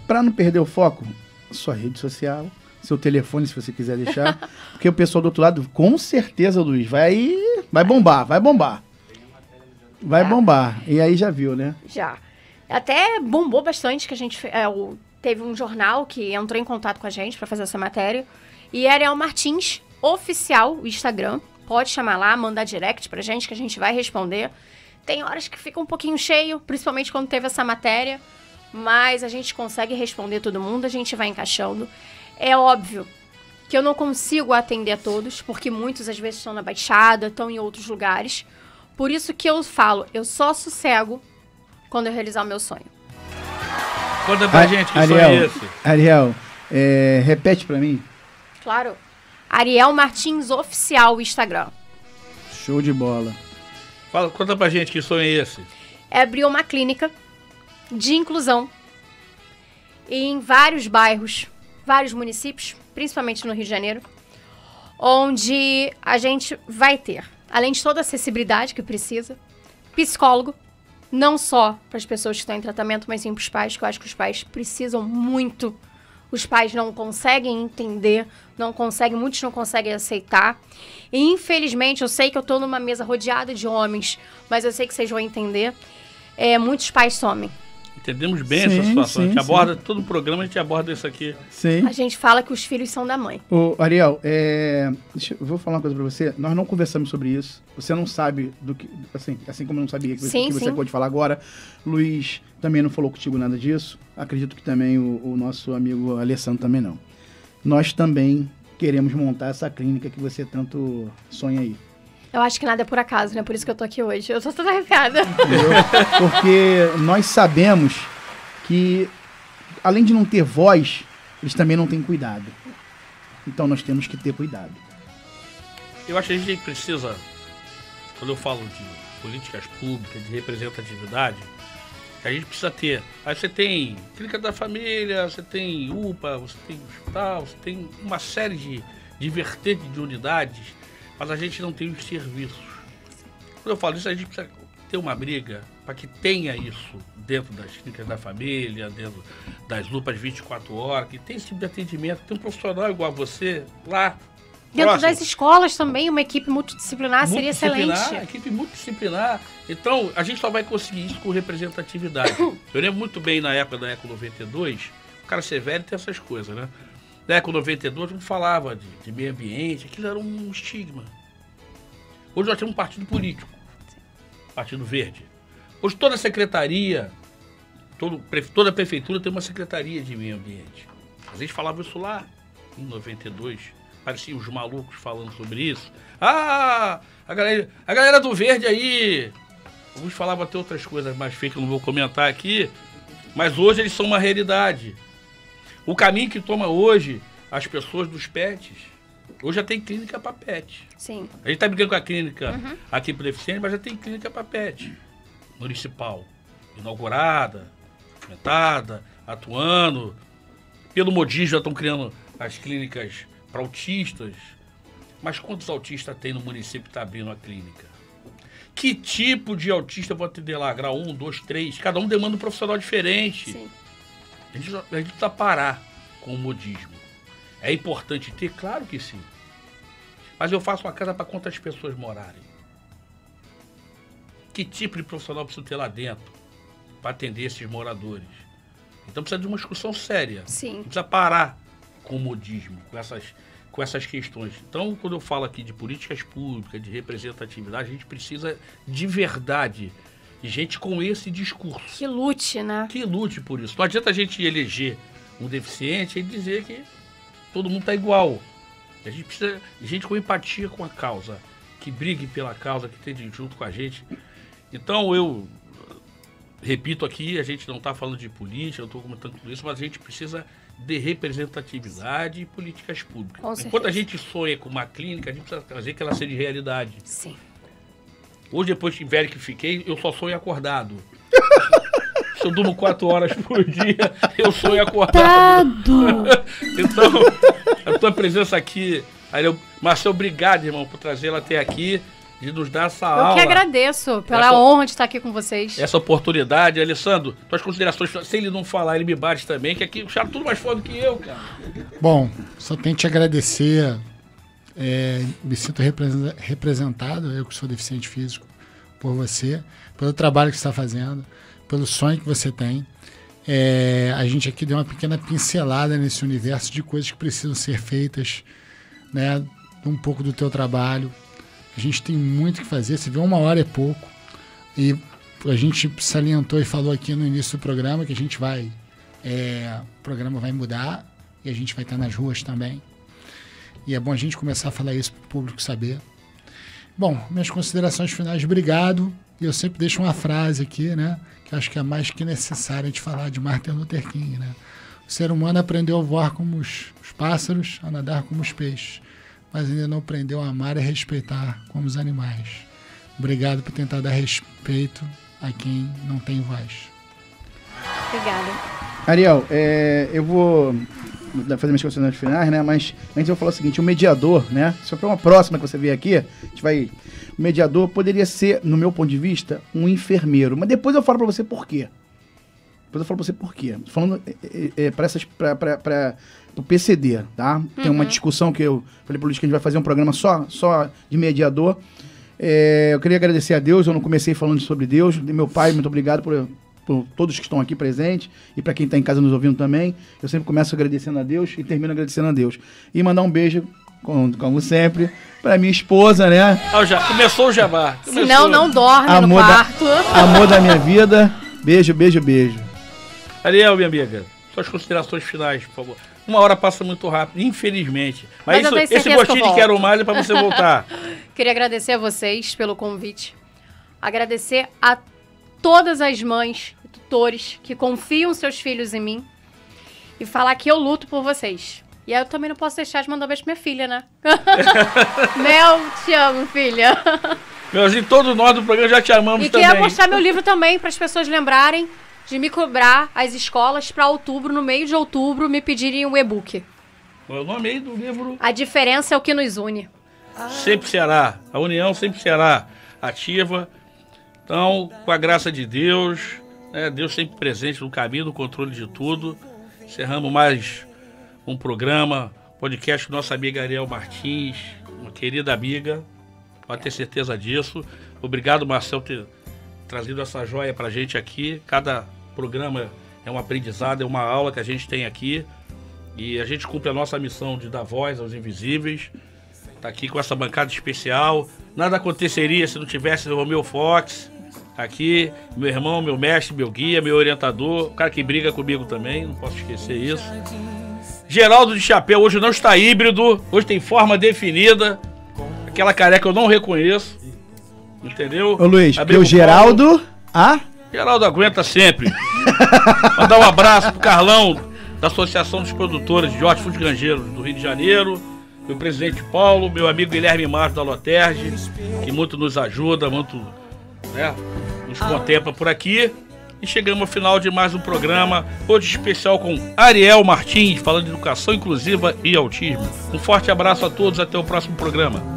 Para não perder o foco, sua rede social, seu telefone, se você quiser deixar, porque o pessoal do outro lado, com certeza, Luiz, vai bombar. Vai bombar. E aí já viu, né? Já. Até bombou bastante que a gente... teve um jornal que entrou em contato com a gente para fazer essa matéria. E Ariel Martins, oficial, o Instagram. Pode chamar lá, mandar direct pra gente, que a gente vai responder. Tem horas que fica um pouquinho cheio, principalmente quando teve essa matéria. Mas a gente consegue responder todo mundo, a gente vai encaixando. É óbvio que eu não consigo atender a todos, porque muitos às vezes estão na Baixada, estão em outros lugares. Por isso que eu falo, eu só sossego quando eu realizar o meu sonho. Conta pra gente que sonho é esse. Ariel, repete pra mim. Claro. Ariel Martins Oficial, Instagram. Show de bola. Conta pra gente que sonho é esse. É abrir uma clínica de inclusão em vários bairros, vários municípios, principalmente no Rio de Janeiro, onde a gente vai ter, além de toda a acessibilidade que precisa, psicólogo, não só para as pessoas que estão em tratamento, mas sim para os pais, que eu acho que os pais precisam muito. Os pais não conseguem entender, muitos não conseguem aceitar. E, infelizmente, eu sei que eu estou numa mesa rodeada de homens, mas eu sei que vocês vão entender, muitos pais somem. Entendemos bem essa situação. A gente aborda todo o programa, a gente aborda isso aqui. Sim. A gente fala que os filhos são da mãe. Ô, Ariel, eu vou falar uma coisa pra você. Nós não conversamos sobre isso. Você não sabe do que... Assim como eu não sabia que você acabou de falar agora. Luiz também não falou contigo nada disso. Acredito que também o nosso amigo Alessandro também não. Nós também queremos montar essa clínica que você tanto sonha aí. Eu acho que nada é por acaso, né? Por isso que eu tô aqui hoje. Eu tô toda arrepiada. Porque nós sabemos que, além de não ter voz, eles também não têm cuidado. Então nós temos que ter cuidado. Eu acho que a gente precisa, quando eu falo de políticas públicas, de representatividade, a gente precisa ter. Aí você tem clínica da família, você tem UPA, você tem hospital, você tem uma série de vertentes de unidades, mas a gente não tem os serviços. Quando eu falo isso, a gente precisa ter uma briga para que tenha isso dentro das clínicas da família, dentro das UPAs 24 horas, que tem esse tipo de atendimento, tem um profissional igual a você lá. Dentro próximo. das escolas também, uma equipe multidisciplinar seria excelente. Equipe multidisciplinar. Então, a gente só vai conseguir isso com representatividade. Eu lembro muito bem na época da Eco 92, o cara ser velho tem essas coisas, né? Na Eco 92 não falava de meio ambiente, aquilo era um estigma. Hoje nós temos um partido político, Partido Verde. Hoje toda a secretaria, toda a prefeitura tem uma secretaria de meio ambiente. A gente falava isso lá em 92, pareciam os malucos falando sobre isso. Ah, a galera do Verde aí, alguns falavam até outras coisas mais feias que eu não vou comentar aqui, mas hoje eles são uma realidade. O caminho que toma hoje as pessoas dos pets, Hoje já tem clínica para PET. Sim. A gente está brigando com a clínica aqui para deficiente, mas já tem clínica para PET. Municipal. Inaugurada, aumentada, atuando. Pelo modismo já estão criando as clínicas para autistas. Mas quantos autistas tem no município que está abrindo a clínica? Que tipo de autista eu vou atender lá? Grau 1, 2, 3? Cada um demanda um profissional diferente. Sim. A gente precisa parar com o modismo. É importante ter? Claro que sim. Mas eu faço uma casa para quantas pessoas morarem? Que tipo de profissional eu preciso ter lá dentro para atender esses moradores? Então precisa de uma discussão séria. Sim. Precisa parar com o modismo, com essas questões. Então, quando eu falo aqui de políticas públicas, de representatividade, a gente precisa de verdade de gente com esse discurso. Que lute, né? Que lute por isso. Não adianta a gente eleger um deficiente e dizer que todo mundo está igual. A gente precisa de gente com empatia com a causa, que brigue pela causa, que esteja junto com a gente. Então, eu repito aqui, a gente não está falando de política, eu estou comentando tudo isso, mas a gente precisa de representatividade e políticas públicas. Com certeza. Enquanto a gente sonha com uma clínica, a gente precisa trazer que ela seja de realidade. Sim. Hoje, depois de velho que fiquei, eu só sonho acordado. Se eu durmo 4 horas por dia, eu sonho acordado. Então, a tua presença aqui, Marcelo, obrigado, irmão, por trazer ela até aqui, de nos dar essa aula. Eu que agradeço pela honra de estar aqui com vocês. Essa oportunidade. Alessandro, tuas considerações, se ele não falar, ele me bate também, que aqui o Charles é tudo mais foda do que eu, cara. Bom, só tenho que te agradecer. Me sinto representado, eu que sou deficiente físico, por você, pelo trabalho que você está fazendo, pelo sonho que você tem. A gente aqui deu uma pequena pincelada nesse universo de coisas que precisam ser feitas, né? Um pouco do teu trabalho. A gente tem muito o que fazer, você vê 1 hora é pouco. E a gente salientou e falou aqui no início do programa que a gente vai... o programa vai mudar e a gente vai estar nas ruas também. E é bom a gente começar a falar isso para o público saber. Bom, minhas considerações finais, obrigado. E eu sempre deixo uma frase aqui, né? Que acho que é mais que necessária de falar, de Martin Luther King, né? O ser humano aprendeu a voar como os pássaros, a nadar como os peixes, mas ainda não aprendeu a amar e respeitar como os animais. Obrigado por tentar dar respeito a quem não tem voz. Obrigada. Ariel, eu vou fazer minhas considerações finais, né? Mas antes eu vou falar o seguinte, o mediador, né? Só para uma próxima que você vier aqui, a gente vai... O mediador poderia ser, no meu ponto de vista, um enfermeiro. Mas depois eu falo para você por quê. Falando para o PCD, tá? Tem uma discussão que eu falei para o Luiz que a gente vai fazer um programa só de mediador. Eu queria agradecer a Deus, eu não comecei falando sobre Deus. Meu pai, muito obrigado por todos que estão aqui presentes e para quem está em casa nos ouvindo também. Eu sempre começo agradecendo a Deus e termino agradecendo a Deus. E mandar um beijo, como sempre, para minha esposa, né? Já começou o jabá. Senão não dorme no quarto. Amor da minha vida. Beijo, beijo, beijo. Ariel, minha amiga, suas considerações finais, por favor. 1 hora passa muito rápido, infelizmente. Mas esse gostinho de quero mais é para você voltar. Queria agradecer a vocês pelo convite. Agradecer a todas as mães e tutores que confiam seus filhos em mim. E falar que eu luto por vocês. E aí eu também não posso deixar de mandar um beijo pra minha filha, né? Mel, te amo, filha. Melzinho, todos nós do programa já te amamos também. E queria mostrar meu livro também, para as pessoas lembrarem de me cobrar as escolas para outubro, no meio de outubro, me pedirem um e-book. O nome aí do livro? A diferença é o que nos une. Sempre será. A união sempre será ativa. Então, com a graça de Deus, né, Deus sempre presente no caminho, no controle de tudo. Encerramos mais um programa, podcast com nossa amiga Ariel Martins, uma querida amiga, pode ter certeza disso. Obrigado, Marcelo, por ter trazido essa joia pra gente aqui. Cada programa é um aprendizado, é uma aula que a gente tem aqui. E a gente cumpre a nossa missão de dar voz aos invisíveis. Tá aqui com essa bancada especial. Nada aconteceria se não tivesse o Romeu Fox aqui, meu irmão, meu mestre, meu guia, meu orientador, o cara que briga comigo também, não posso esquecer isso. Geraldo de Chapéu hoje não está híbrido, hoje tem forma definida. Aquela careca eu não reconheço. Entendeu? Ô Luiz, porque o Geraldo... Geraldo aguenta sempre. Mandar um abraço pro Carlão, da Associação dos Produtores de Hortifruti Grangeiro do Rio de Janeiro. meu presidente Paulo, meu amigo Guilherme Marcos da Loterge, que muito nos ajuda, muito, né, nos contempla por aqui. E chegamos ao final de mais um programa, hoje especial com Ariel Martins, falando de educação inclusiva e autismo. Um forte abraço a todos, até o próximo programa.